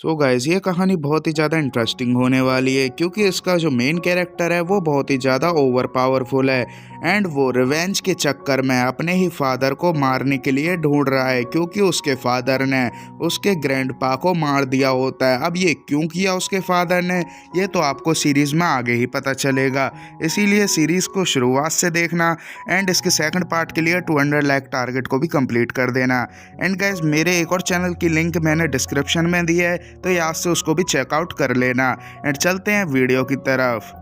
So guys ये कहानी बहुत ही ज़्यादा इंटरेस्टिंग होने वाली है क्योंकि इसका जो मेन कैरेक्टर है वो बहुत ही ज़्यादा ओवर पावरफुल है एंड वो रिवेंज के चक्कर में अपने ही फादर को मारने के लिए ढूंढ रहा है क्योंकि उसके फादर ने उसके ग्रैंडपा को मार दिया होता है। अब ये क्यों किया उसके फादर ने, ये तो आपको सीरीज़ में आगे ही पता चलेगा, इसीलिए सीरीज़ को शुरुआत से देखना एंड इसके सेकंड पार्ट के लिए 200 लाइक टारगेट को भी कंप्लीट कर देना। एंड गाइस मेरे एक और चैनल की लिंक मैंने डिस्क्रिप्शन में दी है, तो याद से उसको भी चेकआउट कर लेना। एंड चलते हैं वीडियो की तरफ।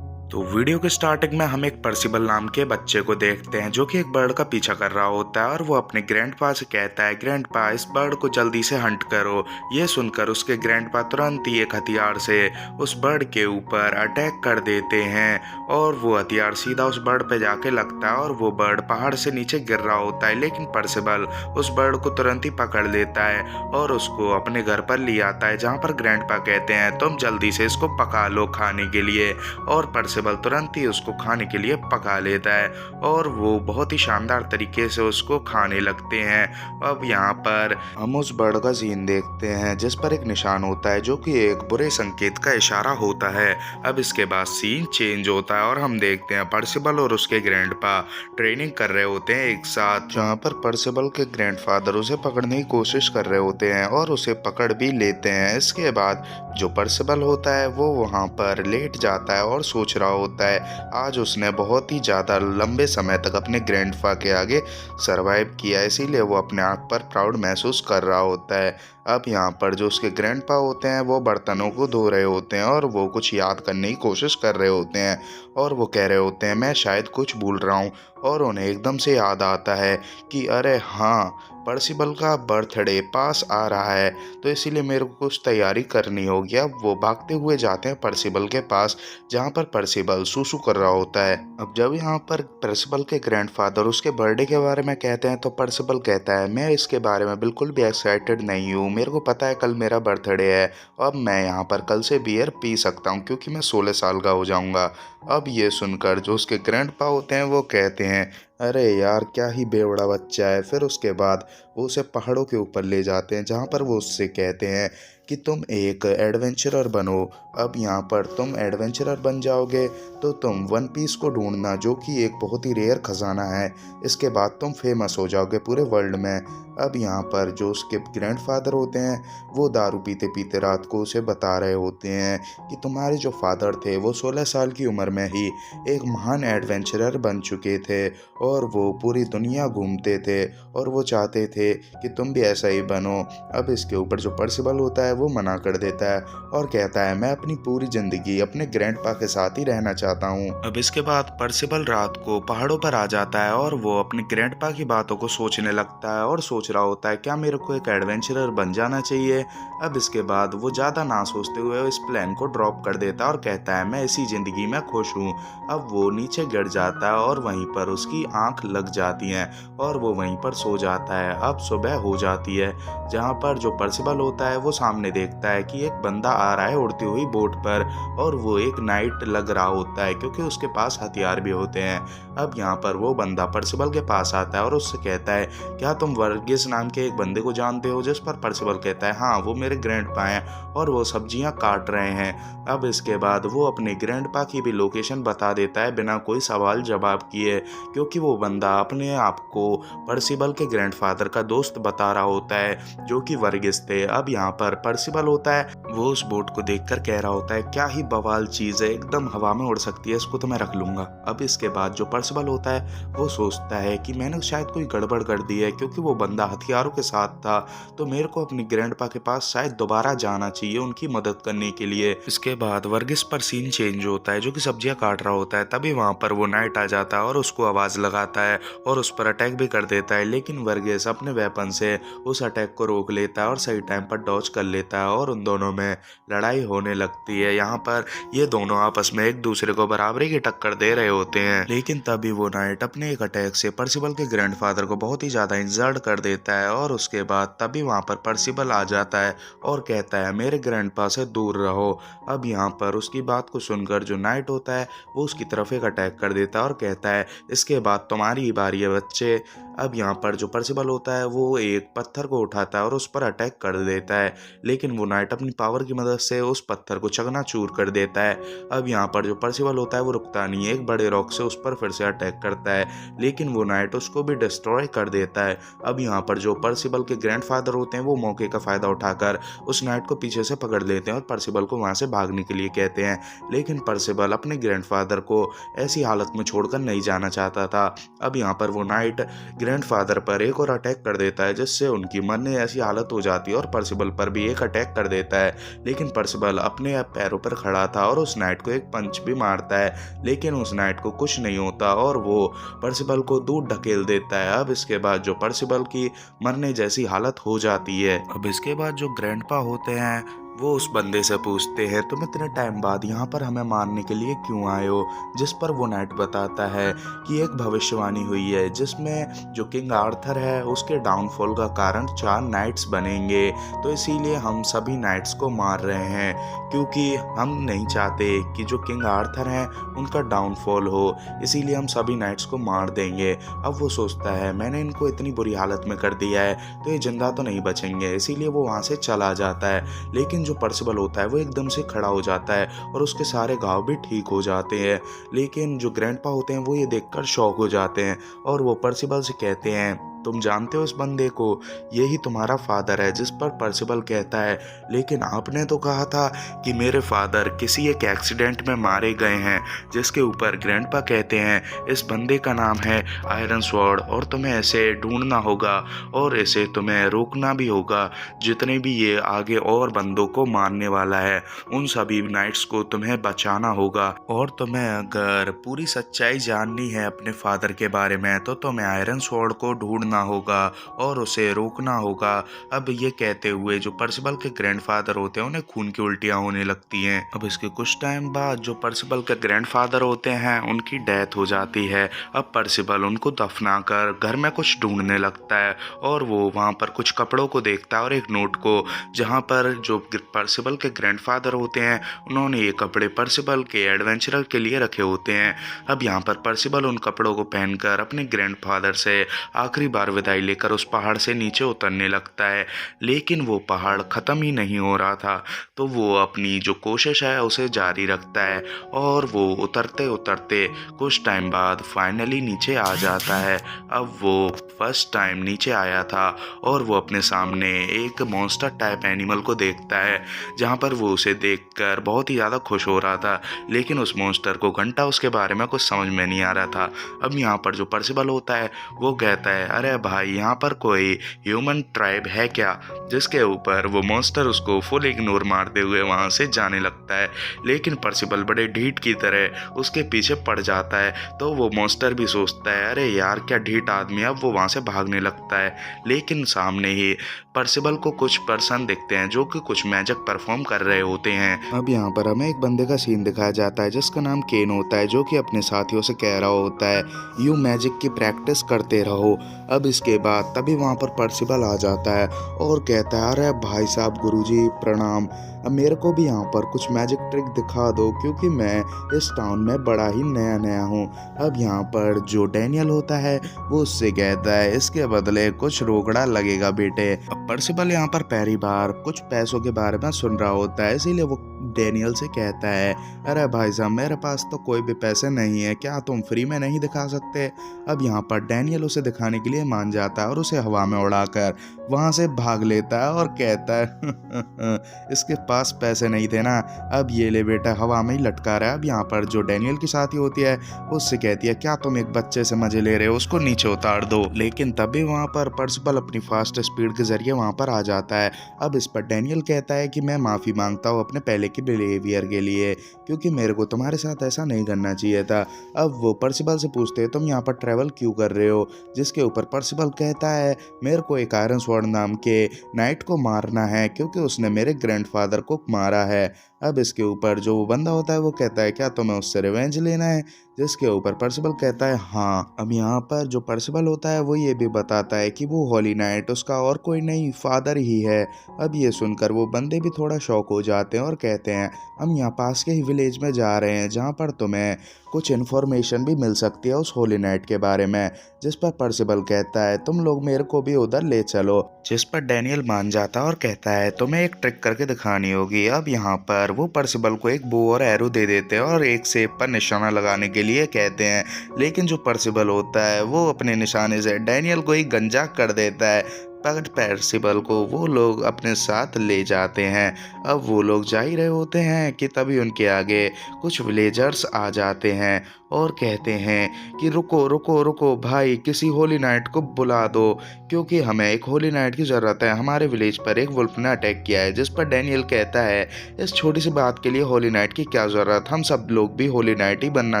तो वीडियो के स्टार्टिंग में हम एक पर्सिबल नाम के बच्चे को देखते हैं जो कि एक बर्ड का पीछा कर रहा होता है और वो अपने ग्रैंडपा से कहता है, ग्रैंडपा इस बर्ड को जल्दी से हंट करो। ये सुनकर उसके ग्रैंडपा तुरंत ही एक हथियार से उस बर्ड के ऊपर अटैक कर देते हैं और वो हथियार सीधा उस बर्ड पे जाके लगता है और वो बर्ड पहाड़ से नीचे गिर रहा होता है। लेकिन पर्सिबल उस बर्ड को तुरंत ही पकड़ लेता है और उसको अपने घर पर ले आता है, जहाँ पर ग्रैंडपा कहते हैं तुम जल्दी से इसको पका लो खाने के लिए। और पर्सिबल तुरंत ही उसको खाने के लिए पका लेता है और वो बहुत ही शानदार तरीके से उसको खाने लगते हैं। अब यहाँ पर हम उस बर्ड का सीन देखते हैं जिस पर एक निशान होता है जो कि एक बुरे संकेत का इशारा होता है। अब इसके बाद सीन चेंज होता है और हम देखते हैं पर्सिबल और उसके ग्रैंडपा ट्रेनिंग कर रहे होते हैं एक साथ, जहाँ पर पर्सिबल के ग्रैंडफादर उसे पकड़ने की कोशिश कर रहे होते हैं और उसे पकड़ भी लेते हैं। इसके बाद जो पर्सिबल होता है वो वहाँ पर लेट जाता है और सोच रहा होता है आज उसने बहुत ही ज़्यादा लंबे समय तक अपने ग्रैंडपा के आगे सरवाइव किया, इसीलिए वो अपने आप पर प्राउड महसूस कर रहा होता है। अब यहाँ पर जो उसके ग्रैंडपा होते हैं वो बर्तनों को धो रहे होते हैं और वो कुछ याद करने की कोशिश कर रहे होते हैं और वो कह रहे होते हैं मैं शायद कुछ भूल रहा हूँ। और उन्हें एकदम से याद आता है कि अरे हाँ, पर्सिबल का बर्थडे पास आ रहा है तो इसीलिए मेरे को कुछ तैयारी करनी होगी। अब वो भागते हुए जाते हैं पर्सिबल के पास जहाँ पर पर्सिबल सूसू कर रहा होता है। अब जब यहाँ पर पर्सिबल के ग्रैंडफादर उसके बर्थडे के बारे में कहते हैं तो पर्सिबल कहता है मैं इसके बारे में बिल्कुल भी एक्साइटेड नहीं हूँ, मेरे को पता है कल मेरा बर्थडे है, अब मैं यहाँ पर कल से बियर पी सकता हूँ क्योंकि मैं 16 साल का हो जाऊँगा। अब ये सुनकर जो उसके ग्रैंडपा होते हैं वो कहते हैं अरे यार क्या ही बेवड़ा बच्चा है। फिर उसके बाद वो उसे पहाड़ों के ऊपर ले जाते हैं जहाँ पर वो उससे कहते हैं कि तुम एक एडवेंचरर बनो। अब यहाँ पर तुम एडवेंचरर बन जाओगे तो तुम वन पीस को ढूंढना जो कि एक बहुत ही रेयर खजाना है, इसके बाद तुम फेमस हो जाओगे पूरे वर्ल्ड में। अब यहाँ पर जो उसके ग्रैंडफादर होते हैं वो दारू पीते पीते रात को उसे बता रहे होते हैं कि तुम्हारे जो फादर थे वो 16 साल की उम्र में ही एक महान एडवेंचरर बन चुके थे और वो पूरी दुनिया घूमते थे और वो चाहते थे कि तुम भी ऐसा ही बनो। अब इसके ऊपर जो पर्सिबल होता है वो मना कर देता है और कहता है मैं अपनी पूरी ज़िंदगी अपने ग्रैंडपा के साथ ही रहना चाहता हूँ। अब इसके बाद पर्सिबल रात को पहाड़ों पर आ जाता है और वो अपने ग्रैंडपा की बातों को सोचने लगता है और सोच रहा होता है क्या मेरे को एक एडवेंचरर बन जाना चाहिए। अब इसके बाद वो ज़्यादा ना सोचते हुए इस प्लान को ड्रॉप कर देता है और कहता है मैं इसी ज़िंदगी में खुश हूँ। अब वो नीचे गिर जाता है और वहीं पर उसकी आंख लग जाती है और वो वहीं पर सो जाता है। अब सुबह हो जाती है जहाँ पर जो पर्सिबल होता है वो सामने देखता है कि एक बंदा आ रहा है उड़ती हुई बोट पर और वो एक नाइट लग रहा होता है क्योंकि उसके पास हथियार भी होते हैं। अब यहाँ पर वो बंदा पर्सिबल के पास आता है और उससे कहता है क्या तुम वर्गिस नाम के एक बंदे को जानते हो, जिस पर पर्सिबल कहता है हाँ वो मेरे ग्रैंडपा हैं और वो सब्जियां काट रहे हैं। अब इसके बाद वो अपने ग्रैंडपा की भी लोकेशन बता देता है बिना कोई सवाल जवाब किए क्योंकि वो बंदा अपने आप को पर्सिबल के ग्रैंडफादर का दोस्त बता रहा होता है जो कि वर्गिस थे। अब यहाँ पर पर्सिबल होता है वो उस बोट को देखकर कह रहा होता है क्या ही बवाल चीज़ है, एकदम हवा में उड़ सकती है, इसको तो मैं रख लूँगा। अब इसके बाद जो पर्सिबल होता है वो सोचता है कि मैंने शायद कोई गड़बड़ कर दी है क्योंकि वो बंदा हथियारों के साथ था तो मेरे को अपनी ग्रैंडपा के पास शायद दोबारा जाना चाहिए उनकी मदद करने के लिए। इसके बाद वर्गिस पर सीन चेंज होता है जो कि सब्जियां काट रहा होता है, तभी वहां पर वो नाइट आ जाता है और उसको आवाज लगाता है और उस पर अटैक भी कर देता है। लेकिन वर्गिस अपने वेपन से उस अटैक को रोक लेता है और सही टाइम पर डॉज कर लेता है और उन दोनों में लड़ाई होने लगती है। यहाँ पर ये दोनों आपस में एक दूसरे को बराबरी की टक्कर दे रहे होते हैं। लेकिन तभी वो नाइट अपने एक अटैक से पर्सिबल के ग्रैंडफादर को बहुत ही ज्यादा इंजर्ड कर देता है और उसके बाद तभी वहां पर पर्सिबल आ जाता है और कहता है मेरे ग्रैंडपा से दूर रहो। अब यहाँ पर उसकी बात को सुनकर जो नाइट होता होता है वो उसकी तरफ एक अटैक कर देता है और कहता है इसके बाद तुम्हारी ही बारी है बच्चे। अब यहाँ पर जो पर्सिबल होता है वो एक पत्थर को उठाता है और उस पर अटैक कर देता है, लेकिन वो नाइट अपनी पावर की मदद से उस पत्थर को चकनाचूर कर देता है। अब यहाँ पर जो पर्सिबल होता है वो रुकता नहीं है, एक बड़े रॉक से उस पर फिर से अटैक करता है, लेकिन वो नाइट उसको भी डिस्ट्रॉय कर देता है। अब यहाँ पर जो पर्सिबल के ग्रैंडफादर होते हैं वो मौके का फायदा उठाकर उस नाइट को पीछे से पकड़ लेते हैं और पर्सिबल को वहां से भागने के लिए कहते हैं, लेकिन पर्सिबल अपने ग्रैंडफादर को ऐसी हालत में छोड़कर नहीं जाना चाहता था। अब यहाँ पर वो नाइट ग्रैंडफादर पर एक और अटैक कर देता है जिससे उनकी मरने ऐसी हालत हो जाती है और पर्सिबल पर भी एक अटैक कर देता है, लेकिन पर्सिबल अपने पैरों पर खड़ा था और उस नाइट को एक पंच भी मारता है, लेकिन उस नाइट को कुछ नहीं होता और वो पर्सिबल को दूर ढकेल देता है। अब इसके बाद जो पर्सिबल की मरने जैसी हालत हो जाती है। अब इसके बाद जो ग्रैंडपा होते हैं वो उस बंदे से पूछते हैं तुम इतने टाइम बाद यहाँ पर हमें मारने के लिए क्यों आए हो, जिस पर वो नाइट बताता है कि एक भविष्यवाणी हुई है जिसमें जो किंग आर्थर है उसके डाउनफॉल का कारण 4 नाइट्स बनेंगे, तो इसीलिए हम सभी नाइट्स को मार रहे हैं क्योंकि हम नहीं चाहते कि जो किंग आर्थर हैं उनका डाउनफॉल हो, इसीलिए हम सभी नाइट्स को मार देंगे। अब वो सोचता है मैंने इनको इतनी बुरी हालत में कर दिया है तो ये जिंदा तो नहीं बचेंगे, इसीलिए वो वहाँ से चला जाता है, लेकिन जो पर्सिबल होता है वो एकदम से खड़ा हो जाता है और उसके सारे घाव भी ठीक हो जाते हैं, लेकिन जो ग्रैंडपा होते हैं वो ये देखकर शॉक हो जाते हैं और वो पर्सिबल से कहते हैं तुम जानते हो इस बंदे को, यही तुम्हारा फादर है। जिस पर पर्सिबल कहता है लेकिन आपने तो कहा था कि मेरे फादर किसी एक एक्सीडेंट में मारे गए हैं, जिसके ऊपर ग्रैंडपा कहते हैं इस बंदे का नाम है आयरन स्वॉर्ड और तुम्हें इसे ढूंढना होगा और इसे तुम्हें रोकना भी होगा। जितने भी ये आगे और बंदों को मारने वाला है उन सभी नाइट्स को तुम्हें बचाना होगा और तुम्हें अगर पूरी सच्चाई जाननी है अपने फादर के बारे में तो तुम्हें आयरन स्वॉर्ड को ढूंढना होगा और उसे रोकना होगा। अब ये कहते हुए जो पर्सिबल के ग्रैंडफादर होते हैं उन्हें खून की उल्टियां होने लगती हैं। अब इसके कुछ टाइम बाद जो पर्सिबल के ग्रैंडफादर होते हैं उनकी डेथ हो जाती है। अब पर्सिबल उनको दफनाकर घर में कुछ ढूंढने लगता है और वो वहाँ पर कुछ कपड़ों को देखता है और एक नोट को, जहाँ पर जो पर्सिबल के ग्रैंडफादर होते हैं उन्होंने ये कपड़े पर्सिबल के एडवेंचरर के लिए रखे होते हैं। अब यहाँ पर पर्सिबल उन कपड़ों को पहनकर अपने ग्रैंडफादर से आखिरी बार विदाई लेकर उस पहाड़ से नीचे उतरने लगता है, लेकिन वो पहाड़ ख़त्म ही नहीं हो रहा था, तो वो अपनी जो कोशिश है उसे जारी रखता है और वो उतरते उतरते कुछ टाइम बाद फाइनली नीचे आ जाता है। अब वो फर्स्ट टाइम नीचे आया था और वो अपने सामने एक मॉन्स्टर टाइप एनिमल को देखता है, जहाँ पर वो उसे देखकर बहुत ही ज़्यादा खुश हो रहा था, लेकिन उस मॉन्स्टर को घंटा उसके बारे में कुछ समझ में नहीं आ रहा था। अब यहाँ पर जो पर्सिबल होता है वो कहता है अरे भाई यहाँ पर कोई ह्यूमन ट्राइब है क्या, जिसके ऊपर वो मॉन्स्टर उसको फुल इग्नोर मारते हुए वहाँ से जाने लगता है, लेकिन पर्सिबल बड़े ढीठ की तरह उसके पीछे पड़ जाता है। तो वो मॉन्स्टर भी सोचता है अरे यार क्या ढीठ आदमी, अब वो वहाँ से भागने लगता है, लेकिन सामने ही पर्सिबल को कुछ पर्सन दिखते हैं जो कि कुछ मैजिक परफॉर्म कर रहे होते हैं। अब यहाँ पर हमें एक बंदे का सीन दिखाया जाता है जिसका नाम केन होता है, जो कि अपने साथियों से कह रहा होता है यू मैजिक की प्रैक्टिस करते रहो। अब इसके बाद तभी वहाँ पर पर्सिबल आ जाता है और कहता है अरे भाई साहब गुरुजी प्रणाम, अब मेरे को भी यहाँ पर कुछ मैजिक ट्रिक दिखा दो क्योंकि मैं इस टाउन में बड़ा ही नया नया हूँ। अब यहाँ पर जो डैनियल होता है वो उससे कहता है इसके बदले कुछ रोकड़ा लगेगा बेटे। अब पर्सिबल यहाँ पर पहली बार कुछ पैसों के बारे में सुन रहा होता है, इसीलिए वो डैनियल से कहता है अरे भाई साहब मेरे पास तो कोई भी पैसे नहीं है, क्या तुम फ्री में नहीं दिखा सकते। अब यहाँ पर डैनियल उसे दिखाने के लिए मान जाता है और उसे हवा में उड़ाकर वहाँ से भाग लेता है और कहता है इसके पास पैसे नहीं थे ना, अब ये ले बेटा, हवा में ही लटका रहा है। अब यहाँ पर जो डैनियल की साथी होती है उससे कहती है क्या तुम एक बच्चे से मजे ले रहे हो, उसको नीचे उतार दो, लेकिन तभी वहाँ पर पर्सिबल अपनी फास्ट स्पीड के जरिए वहाँ पर आ जाता है। अब इस पर डैनियल कहता है कि मैं माफ़ी मांगता हूँ अपने पहले के बिहेवियर के लिए, क्योंकि मेरे को तुम्हारे साथ ऐसा नहीं करना चाहिए था। अब वो पर्सिबल से पूछते हैं तुम यहाँ पर ट्रैवल क्यों कर रहे हो, जिसके ऊपर पर्सिबल कहता है मेरे को एक आयरन स्वॉर्ड नाम के नाइट को मारना है क्योंकि उसने मेरे ग्रैंडफादर को मारा है। अब इसके ऊपर जो वो बंदा होता है वो कहता है क्या तुम्हें उससे रिवेंज लेना है, जिसके ऊपर पर्सिबल कहता है हाँ। अब यहाँ पर जो पर्सिबल होता है वो ये भी बताता है कि वो होली नाइट उसका और कोई नहीं फादर ही है। अब ये सुनकर वो बंदे भी थोड़ा शॉक हो जाते हैं और कहते हैं हम यहाँ पास के ही विलेज में जा रहे हैं जहाँ पर तुम्हें कुछ इन्फॉर्मेशन भी मिल सकती है उस होली नाइट के बारे में। जिस पर पर्सिबल कहता है तुम लोग मेरे को भी उधर ले चलो, जिस पर डैनियल मान जाता है और कहता है तुम्हें एक ट्रिक करके दिखानी होगी। अब यहाँ पर वो पर्सिबल को एक बो और एरो दे देते हैं और एक सेब पर निशाना लगाने के लिए कहते हैं, लेकिन जो पर्सिबल होता है वो अपने निशाने से डैनियल को ही गंजा कर देता है। पर पर्सिबल को वो लोग अपने साथ ले जाते हैं। अब वो लोग जा ही रहे होते हैं कि तभी उनके आगे कुछ विलेजर्स आ जाते हैं और कहते हैं कि रुको रुको रुको भाई, किसी होली नाइट को बुला दो क्योंकि हमें एक होली नाइट की ज़रूरत है। हमारे विलेज पर एक वुल्फ ने अटैक किया है। जिस पर डैनियल कहता है इस छोटी सी बात के लिए होली नाइट की क्या ज़रूरत, हम सब लोग भी होली नाइट ही बनना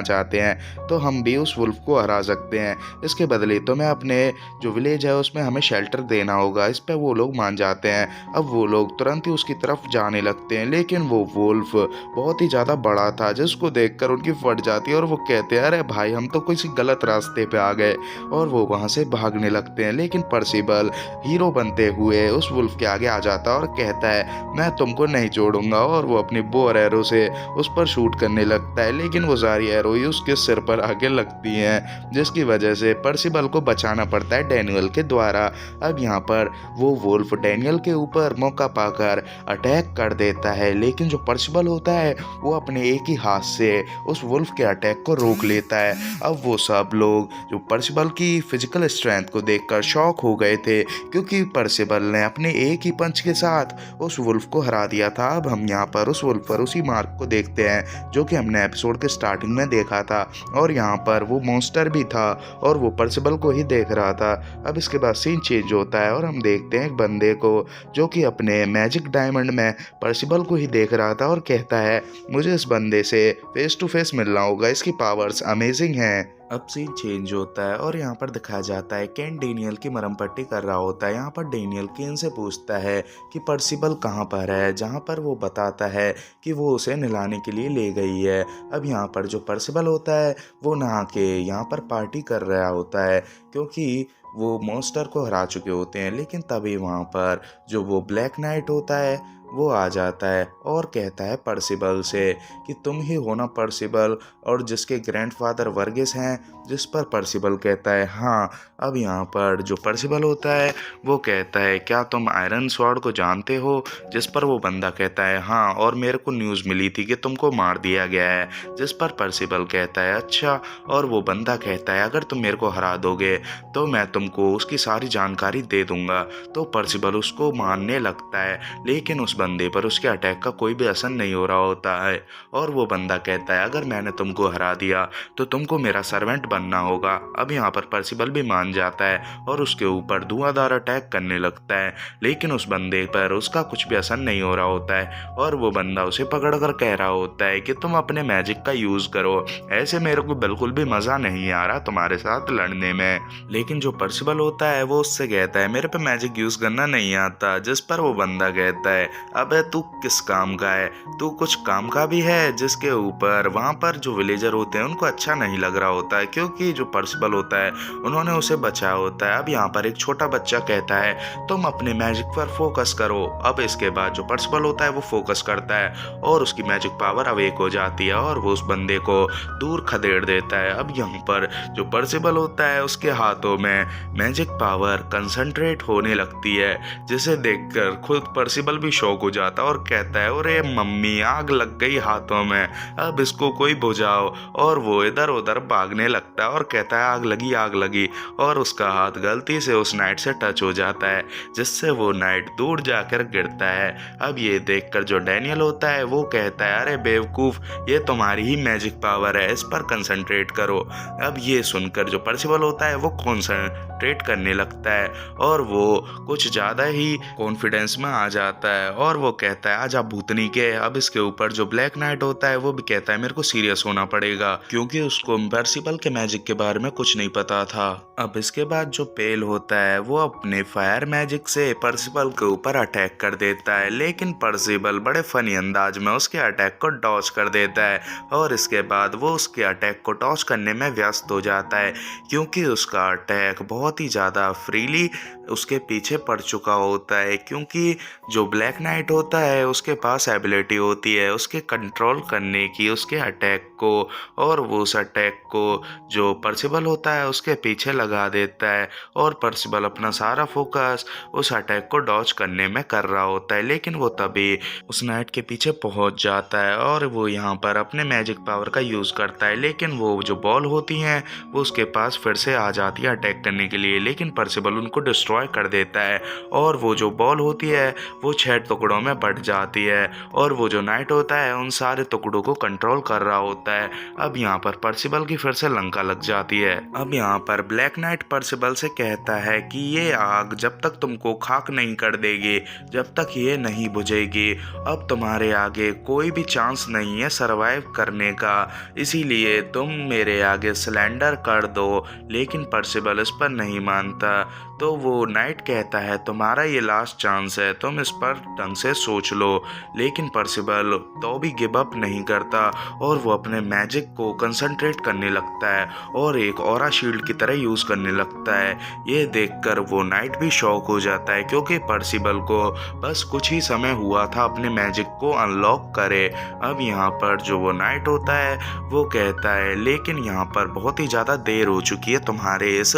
चाहते हैं तो हम भी उस वुल्फ को हरा सकते हैं। इसके बदले तुम्हें अपने जो विलेज है उसमें हमें शेल्टर देना होगा। इस पर वो लोग मान जाते हैं। अब वो लोग तुरंत ही उसकी तरफ जाने लगते हैं, लेकिन वो वुल्फ बहुत ही ज़्यादा बड़ा था जिसको देखकर उनकी फट जाती है और वो कहते हैं अरे भाई हम तो किसी गलत रास्ते पे आ गए, और वो वहाँ से भागने लगते हैं। लेकिन पर्सिबल हीरो बनते हुए उस वुल्फ के आगे आ जाता है और कहता है मैं तुमको नहीं छोड़ूंगा, और वो अपनी बो और एरो से उस पर शूट करने लगता है, लेकिन वो सारी एरो ही उसके सिर पर आके लगती हैं, जिसकी वजह से पर्सिबल को बचाना पड़ता है डैनियल के द्वारा। अब यहाँ पर वो वुल्फ डैनियल के ऊपर मौका पाकर अटैक कर देता है, लेकिन जो पर्सिबल होता है वो अपने एक ही हाथ से उस वुल्फ के अटैक को रोक लेता है। अब वो सब लोग जो पर्सिबल की फिजिकल स्ट्रेंथ को देखकर शॉक हो गए थे, क्योंकि पर्सिबल ने अपने एक ही पंच के साथ उस वुल्फ को हरा दिया था। अब हम यहाँ पर उस वुल्फ पर उसी मार्क को देखते हैं जो कि हमने एपिसोड के स्टार्टिंग में देखा था, और यहाँ पर वो मॉन्स्टर भी था और वो पर्सिबल को ही देख रहा था। अब इसके बाद सीन चेंज होता है और हम देखते हैं एक बंदे को जो कि अपने मैजिक डायमंड में पर्सिबल को ही देख रहा था और कहता है मुझे इस बंदे से फेस टू फेस मिलना होगा, इसकी पावर्स अमेजिंग हैं। अब सीन चेंज होता है और यहाँ पर दिखाया जाता है केन डेनियल की मरहम पट्टी कर रहा होता है। यहाँ पर डेनियल केन से पूछता है कि पर्सिबल कहाँ पर है, जहाँ पर वो बताता है कि वो उसे नहलाने के लिए ले गई है। अब यहाँ पर जो पर्सिबल होता है वो नहा के यहाँ पर पार्टी कर रहा होता है, क्योंकि वो मॉन्स्टर को हरा चुके होते हैं। लेकिन तभी वहाँ पर जो वो ब्लैक नाइट होता है वो आ जाता है और कहता है पर्सिबल से कि तुम ही हो ना पर्सिबल, और जिसके ग्रैंडफादर वर्गिस हैं। जिस पर पर्सिबल कहता है हाँ। अब यहाँ पर जो पर्सिबल होता है वो कहता है क्या तुम आयरन स्वॉर्ड को जानते हो, जिस पर वो बंदा कहता है हाँ, और मेरे को न्यूज़ मिली थी कि तुमको मार दिया गया है। जिस पर पर्सिबल कहता है अच्छा, और वो बंदा कहता है अगर तुम मेरे को हरा दोगे तो मैं तुमको उसकी सारी जानकारी दे दूंगा। तो पर्सिबल उसको मानने लगता है, लेकिन उस बंदे पर उसके अटैक का कोई भी असर नहीं हो रहा होता है, और वो बंदा कहता है अगर मैंने तुमको हरा दिया तो तुमको मेरा सर्वेंट बनना होगा। अब यहाँ पर पर्सिबल भी मान जाता है और उसके ऊपर धुआंधार अटैक करने लगता है, लेकिन उस बंदे पर उसका कुछ भी असर नहीं हो रहा होता है, और वो बंदा उसे पकड़कर कह रहा होता है कि तुम अपने मैजिक का यूज करो, ऐसे मेरे को बिल्कुल भी मजा नहीं आ रहा तुम्हारे साथ लड़ने में। लेकिन जो पर्सिबल होता है वो उससे कहता है मेरे पे मैजिक यूज करना नहीं आता। जिस पर वो बंदा कहता है अबे तू किस काम का है, तू कुछ काम का भी है। जिसके ऊपर वहाँ पर जो विलेजर होते हैं उनको अच्छा नहीं लग रहा होता है, क्योंकि जो पर्सिबल होता है उन्होंने उसे बचाया होता है। अब यहाँ पर एक छोटा बच्चा कहता है तुम अपने मैजिक पर फोकस करो। अब इसके बाद जो पर्सिबल होता है वो फोकस करता है और उसकी मैजिक पावर अवेक हो जाती है और वो उस बंदे को दूर खदेड़ देता है। अब यहाँ पर जो पर्सिबल होता है उसके हाथों में मैजिक पावर कंसंट्रेट होने लगती है, जिसे देखकर खुद पर्सिबल भी शॉक हो जाता है और कहता है अरे मम्मी आग लग गई हाथों में, अब इसको कोई बुझाओ। और वो इधर उधर भागने लगता है और कहता है आग लगी, और उसका हाथ गलती से उस नाइट से टच हो जाता है, जिससे वो नाइट दूर जाकर गिरता है। अब ये देखकर जो डैनियल होता है वो कहता है अरे बेवकूफ, ये तुम्हारी ही मैजिक पावर है, इस पर कंसंट्रेट करो। अब ये सुनकर जो पर्सिबल होता है वो कंसंट्रेट करने लगता है और वो कुछ ज़्यादा ही कॉन्फिडेंस में आ जाता है और और वो कहता है आजा भूतनी के। अब इसके ऊपर जो ब्लैक नाइट होता है वो भी कहता है मेरे को सीरियस होना पड़ेगा, क्योंकि उसको पर्सिबल के मैजिक के बारे में कुछ नहीं पता था। अब इसके बाद जो पेल होता है वो अपने फायर मैजिक से पर्सिबल के ऊपर अटैक कर देता है, लेकिन पर्सिबल बड़े फनी अंदाज में उसके अटैक को डॉज कर देता है और इसके बाद वो उसके अटैक को डॉज करने में व्यस्त हो जाता है, क्योंकि उसका अटैक बहुत ही ज़्यादा फ्रीली उसके पीछे पड़ चुका होता है। क्योंकि जो ब्लैक नाइट होता है उसके पास एबिलिटी होती है उसके कंट्रोल करने की उसके अटैक को, और वो उस अटैक को जो पर्सिबल होता है उसके पीछे लगा देता है और पर्सिबल अपना सारा फोकस उस अटैक को डॉज करने में कर रहा होता है। लेकिन वो तभी उस नाइट के पीछे पहुंच जाता है और वो यहाँ पर अपने मैजिक पावर का यूज़ करता है, लेकिन वो जो बॉल होती हैं वो उसके पास फिर से आ जाती है अटैक करने के लिए, लेकिन पर्सिबल उनको डिस्ट्रॉय कर देता है और वो जो बॉल होती है वो 6 टुकड़ों में बट जाती है और वो जो नाइट होता है उन सारे टुकड़ों को कंट्रोल कर रहा होता है। अब यहाँ पर पर्सिबल की फिर से लंका लग जाती है। अब यहाँ पर ब्लैक नाइट पर्सिबल से कहता है कि ये आग जब तक तुमको खाक नहीं कर देगी, जब तक ये नहीं बुझेगी, अब तुम्हारे आगे कोई भी चांस नहीं है सरवाइव करने का, इसीलिए तुम मेरे आगे सिलेंडर कर दो। लेकिन पर्सिबल इस पर नहीं मानता, तो वो नाइट कहता है तुम्हारा ये लास्ट चांस है, तुम इस पर ढंग से सोच लो। लेकिन पर्सिबल तो भी गिव अप नहीं करता और वो अपने मैजिक को कंसंट्रेट करने लगता है और एक ऑरा शील्ड की तरह यूज़ करने लगता है। ये देखकर वो नाइट भी शॉक हो जाता है, क्योंकि पर्सिबल को बस कुछ ही समय हुआ था अपने मैजिक को अनलॉक करे। अब यहाँ पर जो वो नाइट होता है वो कहता है लेकिन यहाँ पर बहुत ही ज़्यादा देर हो चुकी है तुम्हारे इस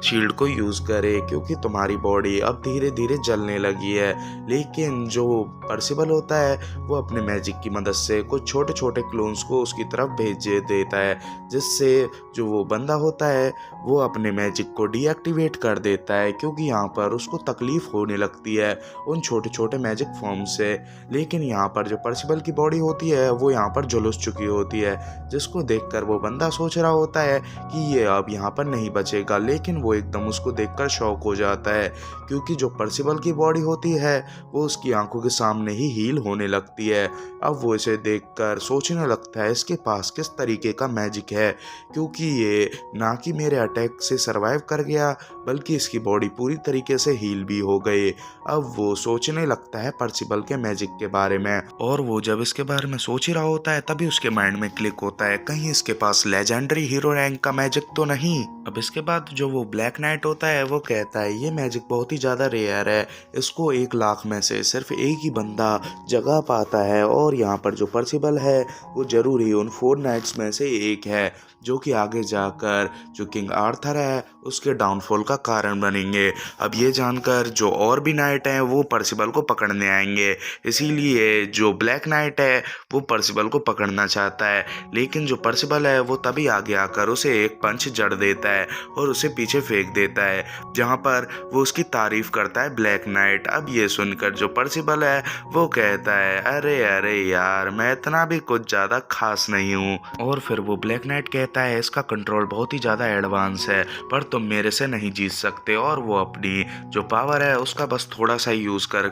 शील्ड को यूज़ करे, क्योंकि तुम्हारी बॉडी अब धीरे धीरे जलने लगी है। लेकिन जो पर्सिबल होता है वो अपने मैजिक की मदद से कुछ छोटे छोटे क्लोन्स को उसकी तरफ भेज देता है, जिससे जो वो बंदा होता है वो अपने मैजिक को डीएक्टिवेट कर देता है, क्योंकि यहाँ पर उसको तकलीफ होने लगती है उन छोटे छोटे मैजिक फॉर्म से। लेकिन यहाँ पर जो पर्सिबल की बॉडी होती है वो यहाँ पर झुलस चुकी होती है, जिसको देखकर वो बंदा सोच रहा होता है कि ये अब यहाँ पर नहीं बचेगा। लेकिन वो एकदम उसको देखकर शॉक हो जाता है, क्योंकि जो पर्सिबल की बॉडी होती है वो उसकी आंखों के सामने ही हील होने लगती है। अब वो इसे देखकर सोचने लगता है इसके पास किस तरीके का मैजिक है, क्योंकि ये ना कि मेरे अटैक से सरवाइव कर गया बल्कि इसकी बॉडी पूरी तरीके से हील भी हो गई। अब वो सोचने लगता है पर्सिबल के मैजिक के बारे में, और वो जब इसके बारे में सोच ही रहा होता है तभी उसके माइंड में क्लिक होता है कहीं इसके पास लेजेंडरी हीरो रैंक का मैजिक तो नहीं। अब इसके बाद जो वो ब्लैक नाइट होता है वो कहता है ये मैजिक बहुत ही ज़्यादा रेयर है, इसको 1 लाख में से सिर्फ एक ही बंदा जगा पाता है, और यहाँ पर जो पर्सिबल है वो जरूर ही उन 4 नाइट्स में से एक है जो कि आगे जाकर जो किंग आर्थर है उसके डाउनफॉल का कारण बनेंगे। अब ये जानकर जो और भी नाइट हैं वो पर्सिबल को पकड़ने आएंगे, इसीलिए जो ब्लैक नाइट है वो पर्सिबल को पकड़ना चाहता है, लेकिन जो पर्सिबल है वो तभी आगे आकर उसे एक पंच जड़ देता है और उसे पीछे फेंक देता है, जहाँ पर वो उसकी तारीफ करता है ब्लैक नाइट। अब ये सुनकर जो पर्सिबल है वो कहता है अरे अरे यार मैं इतना भी कुछ ज़्यादा खास नहीं हूँ, और फिर वो ब्लैक नाइट कहता है इसका कंट्रोल बहुत ही ज़्यादा एडवांस है पर तुम मेरे से नहीं जीत सकते, और वो अपनी जो पावर है उसका बस थोड़ा सा यूज़ कर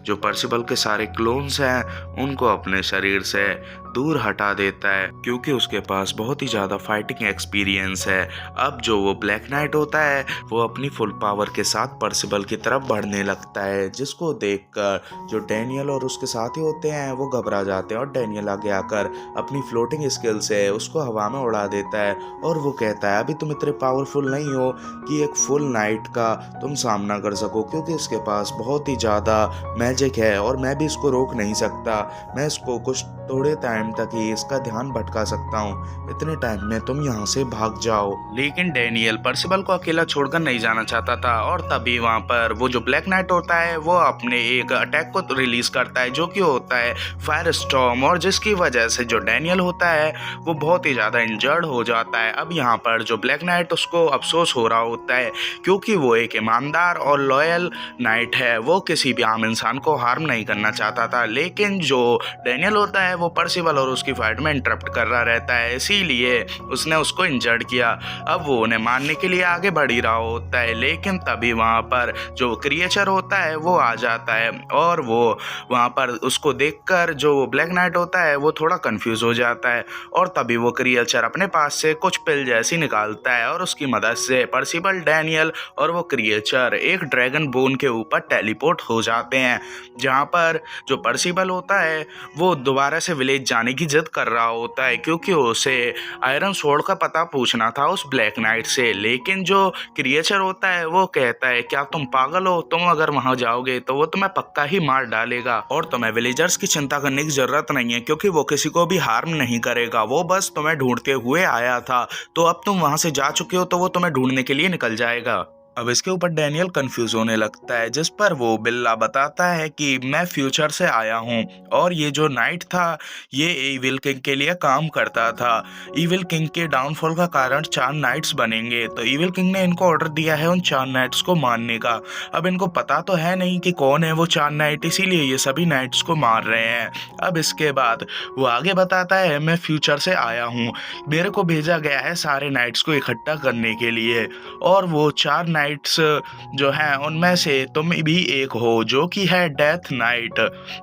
जो पर्सिबल के सारे क्लोन्स हैं उनको अपने शरीर से दूर हटा देता है, क्योंकि उसके पास बहुत ही ज़्यादा फाइटिंग एक्सपीरियंस है। अब जो वो ब्लैक नाइट होता है वो अपनी फुल पावर के साथ पर्सिबल की तरफ बढ़ने लगता है, जिसको देखकर जो डैनियल और उसके साथी होते हैं वो घबरा जाते हैं और डैनियल आगे आकर अपनी फ्लोटिंग स्किल से उसको हवा में उड़ा देता है और वो कहता है अभी तुम इतने पावरफुल नहीं हो कि एक फुल नाइट का तुम सामना कर सको, क्योंकि इसके पास बहुत ही ज़्यादा मैजिक है और मैं भी इसको रोक नहीं सकता, मैं इसको कुछ थोड़े टाइम तक ही इसका ध्यान भटका सकता हूँ, इतने टाइम में तुम यहाँ से भाग जाओ। लेकिन डैनियल पर्सिबल को अकेला छोड़कर नहीं जाना चाहता था, और तभी वहाँ पर वो जो ब्लैक नाइट होता है वो अपने एक अटैक को रिलीज करता है जो कि होता है फायर स्टॉर्म, और जिसकी वजह से जो डैनियल होता है वो बहुत ही ज़्यादा इंजर्ड हो जाता है। अब यहाँ पर जो ब्लैक नाइट उसको अफसोस हो रहा होता है, क्योंकि वो एक ईमानदार और लॉयल नाइट है, वो किसी भी आम इंसान को हार्म नहीं करना चाहता था। लेकिन जो डैनियल होता है वो पर्सिबल और उसकी फाइट में इंटरप्ट कर रहा रहता है, इसीलिए उसने उसको इंजर्ड किया। अब वो उन्हें मारने के लिए आगे बढ़ ही रहा होता है, लेकिन तभी वहाँ पर जो क्रिएचर होता है वो आ जाता है और वो वहाँ पर उसको देखकर जो ब्लैक नाइट होता है वो थोड़ा कंफ्यूज हो जाता है और तभी वो क्रिएचर अपने पास से कुछ पिल जैसी निकालता है और उसकी मदद से पर्सिबल, डैनियल और वो क्रिएचर एक ड्रैगन बोन के ऊपर टेलीपोर्ट हो जाते हैं, जहाँ पर जो पर्सिबल होता है वो दोबारा से विलेज जाने की जिद कर रहा होता है क्योंकि उसे आयरन स्वॉर्ड का पता पूछना था उस ब्लैक नाइट से। लेकिन जो क्रिएचर होता है वो कहता है क्या तुम पागल हो, तुम अगर वहां जाओगे तो वो तुम्हें पक्का ही मार डालेगा और तुम्हें विलेजर्स की चिंता करने की जरूरत नहीं है क्योंकि वो किसी को भी हार्म नहीं करेगा, वो बस तुम्हें ढूंढते हुए आया था। तो अब तुम वहां से जा चुके हो तो वो तुम्हें ढूंढने के लिए निकल जाएगा। अब इसके ऊपर डैनियल कंफ्यूज होने लगता है, जिस पर वो बिल्ला बताता है कि मैं फ्यूचर से आया हूँ और ये जो नाइट था ये इविल किंग के लिए काम करता था। इविल किंग के डाउनफॉल का कारण 4 नाइट्स बनेंगे, तो इविल किंग ने इनको ऑर्डर दिया है उन 4 नाइट्स को मारने का। अब इनको पता तो है नहीं कि कौन है वो 4 नाइट, इसीलिए ये सभी नाइट्स को मार रहे हैं। अब इसके बाद वो आगे बताता है मैं फ्यूचर से आया हूँ, मेरे को भेजा गया है सारे नाइट्स को इकट्ठा करने के लिए और वो 4 नाइट्स जो हैं उनमें से तुम भी एक हो जो कि है डेथ नाइट,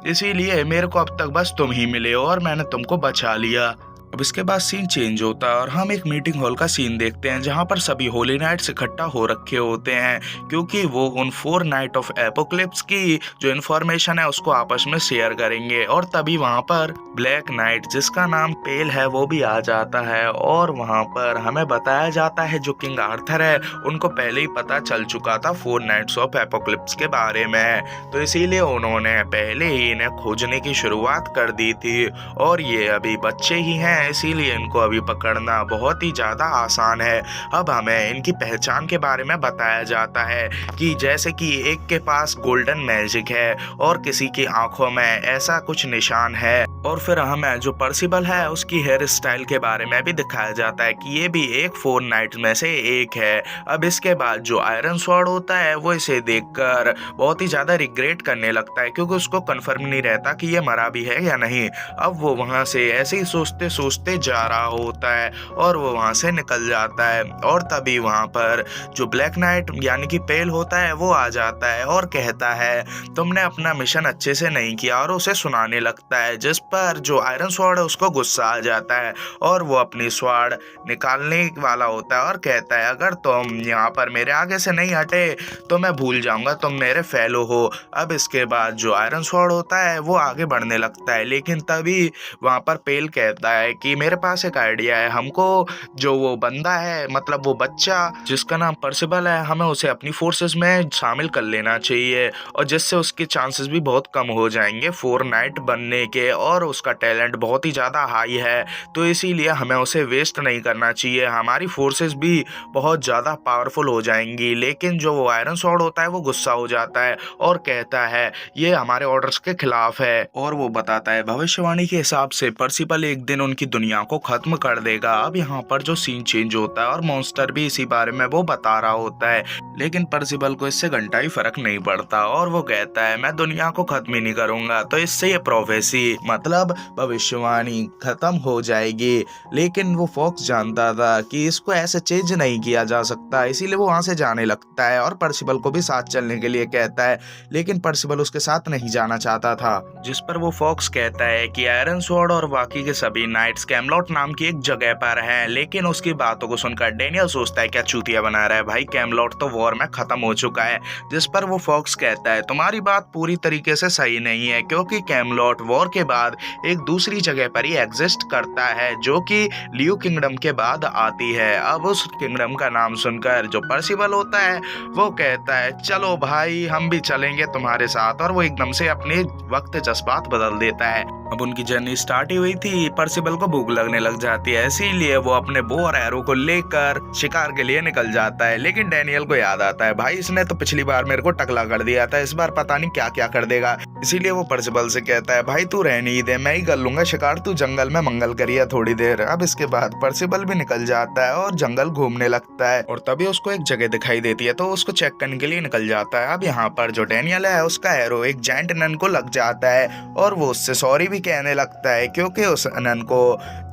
इसीलिए मेरे को अब तक बस तुम ही मिले और मैंने तुमको बचा लिया। अब इसके बाद सीन चेंज होता है और हम एक मीटिंग हॉल का सीन देखते हैं जहां पर सभी होली नाइट्स इकट्ठा हो रखे होते हैं क्योंकि वो उन 4 नाइट ऑफ एपोक्लिप्स की जो इन्फॉर्मेशन है उसको आपस में शेयर करेंगे और तभी वहां पर ब्लैक नाइट जिसका नाम पेल है वो भी आ जाता है और वहां पर हमें बताया जाता है जो किंग आर्थर है उनको पहले ही पता चल चुका था 4 नाइट्स ऑफ एपोक्लिप्स के बारे में, तो इसीलिए उन्होंने पहले ही इन्हें खोजने की शुरुआत कर दी थी और ये अभी बच्चे ही हैं इसीलिए इनको अभी पकड़ना बहुत ही ज्यादा आसान है। अब हमें इनकी पहचान के बारे में बताया जाता है कि जैसे कि एक के पास गोल्डन मैजिक है और किसी की आंखों में ऐसा कुछ निशान है और फिर हमें जो पर्सिबल है उसकी हेयर स्टाइल के बारे में भी दिखाया जाता है कि ये भी एक 4 नाइट में से एक है। अब इसके बाद जो आयरन स्वॉर्ड होता है वो इसे देखकर बहुत ही ज्यादा रिग्रेट करने लगता है क्योंकि उसको कंफर्म नहीं रहता कि ये मरा भी है या नहीं। अब वो वहां से ऐसे ही सोचते सोचते जा रहा होता है और वो वहां से निकल जाता है और तभी वहां पर जो ब्लैक नाइट यानी कि पेल होता है वो आ जाता है और कहता है तुमने अपना मिशन अच्छे से नहीं किया और उसे सुनाने लगता है, जिस पर जो आयरन स्वॉर्ड है उसको गुस्सा आ जाता है और वो अपनी स्वॉर्ड निकालने वाला होता है और कहता है अगर तुम यहाँ पर मेरे आगे से नहीं हटे तो मैं भूल जाऊंगा तुम मेरे फेलो हो। अब इसके बाद जो आयरन स्वॉर्ड होता है वो आगे बढ़ने लगता है, लेकिन तभी वहां पर पेल कहता है कि मेरे पास एक आइडिया है, हमको जो वो बंदा है मतलब वो बच्चा जिसका नाम पर्सिबल है हमें उसे अपनी फोर्सेस में शामिल कर लेना चाहिए और जिससे उसके चांसेस भी बहुत कम हो जाएंगे 4 नाइट बनने के और उसका टैलेंट बहुत ही ज़्यादा हाई है, तो इसीलिए हमें उसे वेस्ट नहीं करना चाहिए, हमारी फोर्सेस भी बहुत ज़्यादा पावरफुल हो जाएंगी। लेकिन जो वो आयरन स्वॉर्ड होता है वो गुस्सा हो जाता है और कहता है ये हमारे ऑर्डर्स के खिलाफ है और वो बताता है भविष्यवाणी के हिसाब से पर्सिबल एक दिन उनकी दुनिया को खत्म कर देगा। अब यहाँ पर जो सीन चेंज होता है और मॉन्स्टर भी इसी बारे में वो बता रहा होता है, लेकिन पर्सिबल को इससे घंटा ही फर्क नहीं पड़ता और वो कहता है मैं दुनिया को खत्म ही नहीं करूंगा, तो इससे ये प्रोफेसी मतलब भविष्यवाणी खत्म हो जाएगी। लेकिन वो फॉक्स जानता था कि इसको ऐसे चेंज नहीं किया जा सकता, इसीलिए वो वहां से जाने लगता है और पर्सिबल को भी साथ चलने के लिए कहता है, लेकिन पर्सिबल उसके साथ नहीं जाना चाहता था, जिस पर वो फॉक्स कहता है कि आयरन स्वॉर्ड और बाकी के सभी नाइट्स कैमलॉट नाम की एक जगह पर हैं। लेकिन उसकी बातों को सुनकर डैनियल सोचता है क्या चूतिया बना रहा है भाई, कैमलॉट तो वॉर में खत्म हो चुका है, जिस पर वो फॉक्स कहता है तुम्हारी बात पूरी तरीके से सही नहीं है क्योंकि कैमलॉट वॉर के बाद एक दूसरी जगह पर ही एग्जिस्ट करता है जो कि लियू किंगडम के बाद आती है। अब उस किंगडम का नाम सुनकर जो पर्सिबल होता है वो कहता है चलो भाई हम भी चलेंगे तुम्हारे साथ, और वो एकदम से अपने वक्त जज्बात बदल देता है। अब उनकी जर्नी स्टार्ट ही हुई थी, पर्सिबल को भूख लगने लग जाती है, इसीलिए वो अपने बो और एरो को लेकर शिकार के लिए निकल जाता है। लेकिन डैनियल को याद आता है भाई इसने तो पिछली बार मेरे को टकला कर दिया था, इस बार पता नहीं क्या क्या कर देगा, इसीलिए वो पर्सिबल से कहता है भाई तू रहने ही दे, मैं ही कर लूंगा शिकार, तू जंगल में मंगल करिए थोड़ी देर। अब इसके बाद पर्सिबल भी निकल जाता है और जंगल घूमने लगता है और तभी उसको एक जगह दिखाई देती है तो उसको चेक करने के लिए निकल जाता है। अब यहाँ पर जो डैनियल है उसका एरो एक जायंट नन को लग जाता है और वो उससे सॉरी भी कहने लगता है क्योंकि उस नन को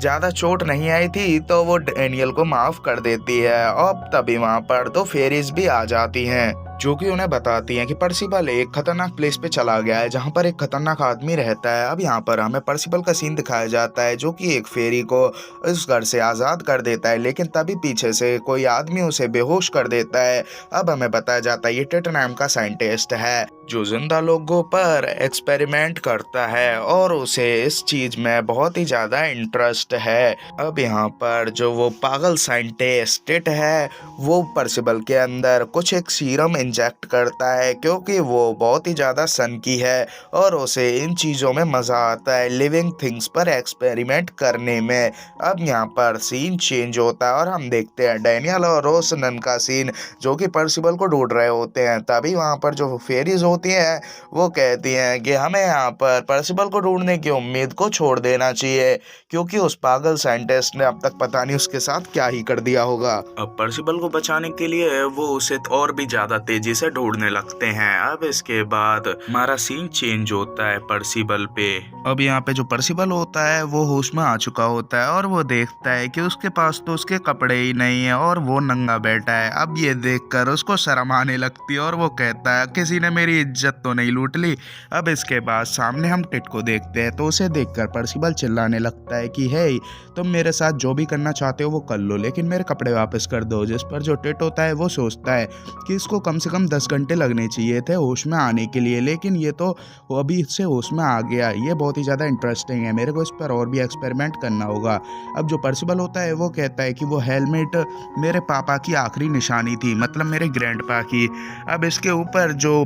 ज़्यादा चोट नहीं आई थी तो वो डैनियल को माफ़ कर देती है। और तभी वहाँ पर दो फेरीज भी आ जाती हैं जो कि उन्हें बताती हैं कि पर्सिबल एक खतरनाक प्लेस पे चला गया है जहाँ पर एक खतरनाक आदमी रहता है। अब यहाँ पर हमें पर्सिबल का सीन दिखाया जाता है जो कि एक फेरी को उस घर से आज़ाद कर देता है, लेकिन तभी पीछे से कोई आदमी उसे बेहोश कर देता है। अब हमें बताया जाता है ये टिट नाम का साइंटिस्ट है जो जिंदा लोगों पर एक्सपेरिमेंट करता है और उसे इस चीज में बहुत ही ज्यादा इंटरेस्ट है। अब यहाँ पर जो वो पागल साइंटिस्ट टिट है वो पर्सिबल के अंदर कुछ एक सीरम इंजेक्ट करता है क्योंकि वो बहुत ही ज्यादा सनकी है और उसे इन चीजों में मजा आता है लिविंग थिंग्स पर एक्सपेरिमेंट करने में। अब यहाँ पर सीन चेंज होता है और हम देखते हैं डैनियल और रोस नन का सीन जो कि पर्सिबल को ढूंढ रहे होते हैं। तभी वहाँ पर जो फेरीज होती हैं वो कहती हैं कि हमें यहाँ पर पर्सिबल को ढूंढने की उम्मीद को छोड़ देना चाहिए क्योंकि उस पागल साइंटिस्ट ने अब तक पता नहीं उसके साथ क्या ही कर दिया होगा। अब पर्सिबल को बचाने के लिए वो उसे और भी ज्यादा तेजी से ढूंढने लगते हैं। अब इसके बाद हमारा सीन चेंज होता है पर्सिबल पे। अब यहाँ पे जो पर्सिबल होता है वो होश में आ चुका होता है और वो देखता है कि उसके पास तो उसके कपड़े ही नहीं है और वो नंगा बैठा है। अब ये देखकर उसको शर्म आने लगती है और वो कहता है किसी ने मेरी इज्जत तो नहीं लूट ली। अब इसके बाद सामने हम टिट को देखते हैं तो उसे देखकर पर्सिबल चिल्लाने लगता है कि हे तुम मेरे साथ जो भी करना चाहते हो वो कर लो लेकिन मेरे कपड़े वापस कर दो। जिस पर जो टिट होता है वो सोचता है कि इसको कम से कम 10 घंटे लगने चाहिए थे होश में आने के लिए, लेकिन ये तो अभी इससे होश में आ गया। ये बहुत ही ज़्यादा इंटरेस्टिंग है, मेरे को इस पर और भी एक्सपेरिमेंट करना होगा। अब जो पर्सिबल होता है वो कहता है कि वो हेलमेट मेरे पापा की आखिरी निशानी थी, मतलब मेरे ग्रैंडपा की। अब इसके ऊपर जो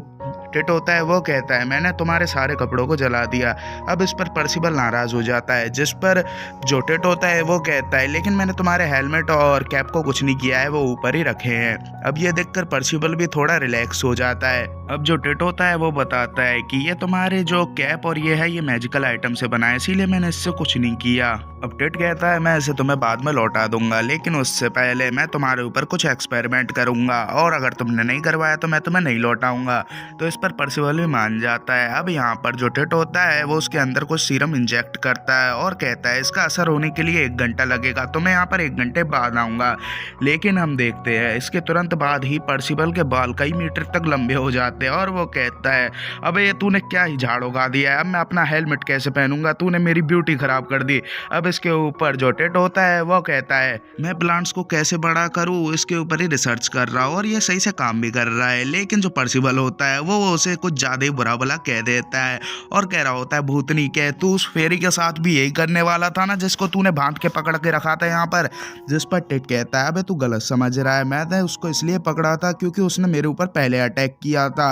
टिट होता है वो कहता है मैंने तुम्हारे सारे कपड़ों को जला दिया। अब इस पर पर्सिबल नाराज हो जाता है जिस पर जो टिट होता है वो कहता है लेकिन मैंने तुम्हारे हेलमेट और कैप को कुछ नहीं किया है, वो ऊपर ही रखे हैं। अब ये देखकर पर्सिबल भी थोड़ा रिलैक्स हो जाता है। अब जो टिट होता है वो बताता है कि ये तुम्हारे जो कैप और ये है ये मैजिकल आइटम से बना है इसीलिए मैंने इससे कुछ नहीं किया। अब टिट कहता है मैं इसे तुम्हें बाद में लौटा दूंगा लेकिन उससे पहले मैं तुम्हारे ऊपर कुछ एक्सपेरिमेंट करूंगा और अगर तुमने नहीं करवाया तो मैं तुम्हें नहीं लौटाऊंगा। तो इस पर पर्सिबल भी मान जाता है। अब यहाँ पर जो टिट होता है वो उसके अंदर कुछ सीरम इंजेक्ट करता है और कहता है इसका असर होने के लिए 1 घंटा लगेगा तो मैं यहाँ पर 1 घंटे बाद आऊँगा। लेकिन हम देखते हैं इसके तुरंत बाद ही पर्सिबल के बाल कई मीटर तक लंबे हो जाते हैं और वो कहता है अबे ये तूने क्या ही झाड़ उगा दिया है, अब मैं अपना हेलमेट कैसे पहनूंगा, तूने मेरी ब्यूटी खराब कर दी। अब इसके ऊपर जो टिट होता है वो कहता है मैं प्लांट्स को कैसे बड़ा करूँ इसके ऊपर ही रिसर्च कर रहा हूँ और ये सही से काम भी कर रहा है। लेकिन जो पर्सिबल होता है वो उसे कुछ ज़्यादा ही बुरा भला कह देता है और कह रहा होता है भूतनी के तू उस फेरी के साथ भी यही करने वाला था ना जिसको तूने बांध के पकड़ के रखा था यहाँ पर। जिस पर टिट कहता है अबे तू गलत समझ रहा है, मैंने उसको इसलिए पकड़ा था क्योंकि उसने मेरे ऊपर पहले अटैक किया था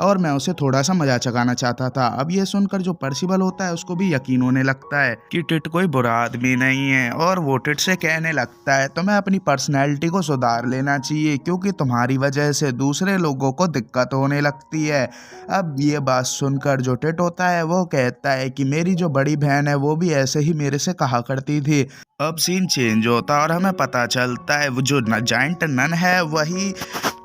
और मैं उसे थोड़ा सा मजा चकाना चाहता था। अब ये सुनकर जो पर्सिबल होता है उसको भी यकीन होने लगता है कि टिट कोई बुरा आदमी नहीं है और वो टिट से कहने लगता है तुम्हें अपनी पर्सनैलिटी को सुधार लेना चाहिए क्योंकि तुम्हारी वजह से दूसरे लोगों को दिक्कत होने लगती है। अब ये बात सुनकर जो टिट होता है वो कहता है कि मेरी जो बड़ी बहन है वो भी ऐसे ही मेरे से कहा करती थी। अब सीन चेंज होता है और हमें पता चलता है वो जो जायंट नन है वही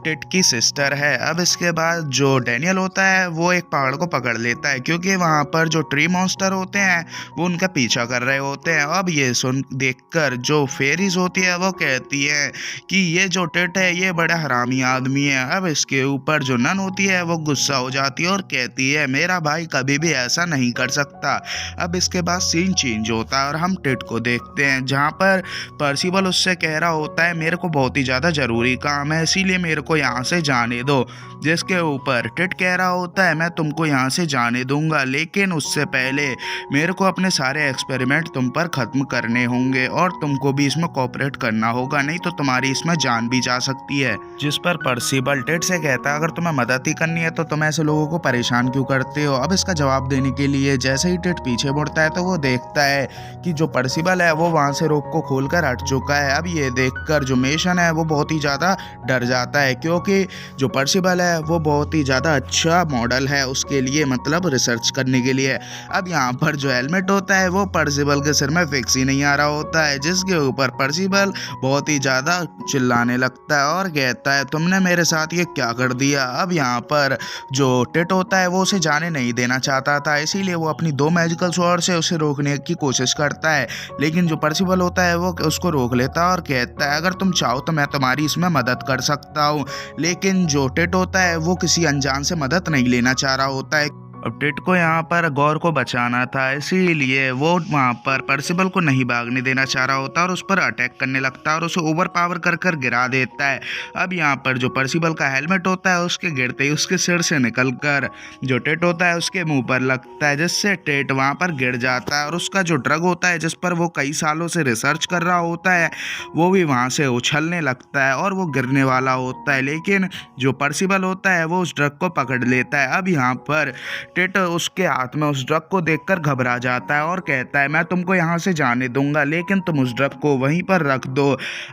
टिट की सिस्टर है। अब इसके बाद जो डैनियल होता है वो एक पहाड़ को पकड़ लेता है क्योंकि वहाँ पर जो ट्री मॉन्स्टर होते हैं वो उनका पीछा कर रहे होते हैं। अब ये सुन देखकर जो फेरीज होती है वो कहती है कि ये जो टिट है ये बड़ा हरामी आदमी है। अब इसके ऊपर जो नन होती है वो गुस्सा हो जाती है और कहती है मेरा भाई कभी भी ऐसा नहीं कर सकता। अब इसके बाद सीन चेंज होता है और हम टिट को देखते हैं जहाँ पर पर्सिबल उससे कह रहा होता है मेरे को बहुत ही ज़्यादा ज़रूरी काम है इसीलिए मेरे को यहाँ से जाने दो। जिसके ऊपर टिट कह रहा होता है मैं तुमको यहाँ से जाने दूंगा लेकिन उससे पहले मेरे को अपने सारे एक्सपेरिमेंट तुम पर ख़त्म करने होंगे और तुमको भी इसमें कोऑपरेट करना होगा नहीं तो तुम्हारी इसमें जान भी जा सकती है। जिस पर पर्सिबल टिट से कहता है अगर तुम्हें मदद ही करनी है तो तुम ऐसे लोगों को परेशान क्यों करते हो। अब इसका जवाब देने के लिए जैसे ही टिट पीछे मुड़ता है तो वो देखता है कि जो पर्सिबल है वो वहाँ से रोक को खोल कर हट चुका है। अब ये देख कर जो मेशन है वो बहुत ही ज़्यादा डर जाता है क्योंकि जो पर्सिबल है वो बहुत ही ज़्यादा अच्छा मॉडल है उसके लिए, मतलब रिसर्च करने के लिए। अब यहाँ पर जो हेलमेट होता है वो पर्सिबल के सिर में फिक्स ही नहीं आ रहा होता है, जिसके ऊपर पर्सिबल बहुत ही ज़्यादा चिल्लाने लगता है और कहता है तुमने मेरे साथ ये क्या कर दिया। अब यहाँ पर जो टिट होता है वो उसे जाने नहीं देना चाहता था, इसीलिए वो अपनी 2 मैजिकल स्वॉर्ड से उसे रोकने की कोशिश करता है, लेकिन जो पर्सिबल होता है वो उसको रोक लेता है और कहता है अगर तुम चाहो तो मैं तुम्हारी इसमें मदद कर सकता हूँ। लेकिन जो टिट होता है वो किसी अनजान से मदद नहीं लेना चाह रहा होता है। अब टिट को यहाँ पर गौर को बचाना था, इसीलिए वो वहाँ पर पर्सिबल को नहीं भागने देना चाह रहा होता और उस पर अटैक करने लगता है और उसे ओवर पावर कर कर गिरा देता है। अब यहाँ पर जो पर्सिबल का हेलमेट होता है उसके गिरते ही उसके सिर से निकलकर जो टिट होता है उसके मुंह पर लगता है, जिससे टिट वहाँ पर गिर जाता है और उसका जो ड्रग होता है जिस पर वो कई सालों से रिसर्च कर रहा होता है वो भी वहाँ से उछलने लगता है और वो गिरने वाला होता है, लेकिन जो पर्सिबल होता है वो उस ड्रग को पकड़ लेता है। अब यहाँ पर टिट उसके हाथ में उस ड्रग को देखकर घबरा जाता है और कहता है मैं तुमको यहाँ से जाने दूंगा, लेकिन तुम उस ड्रग को वहीं पर रख दो।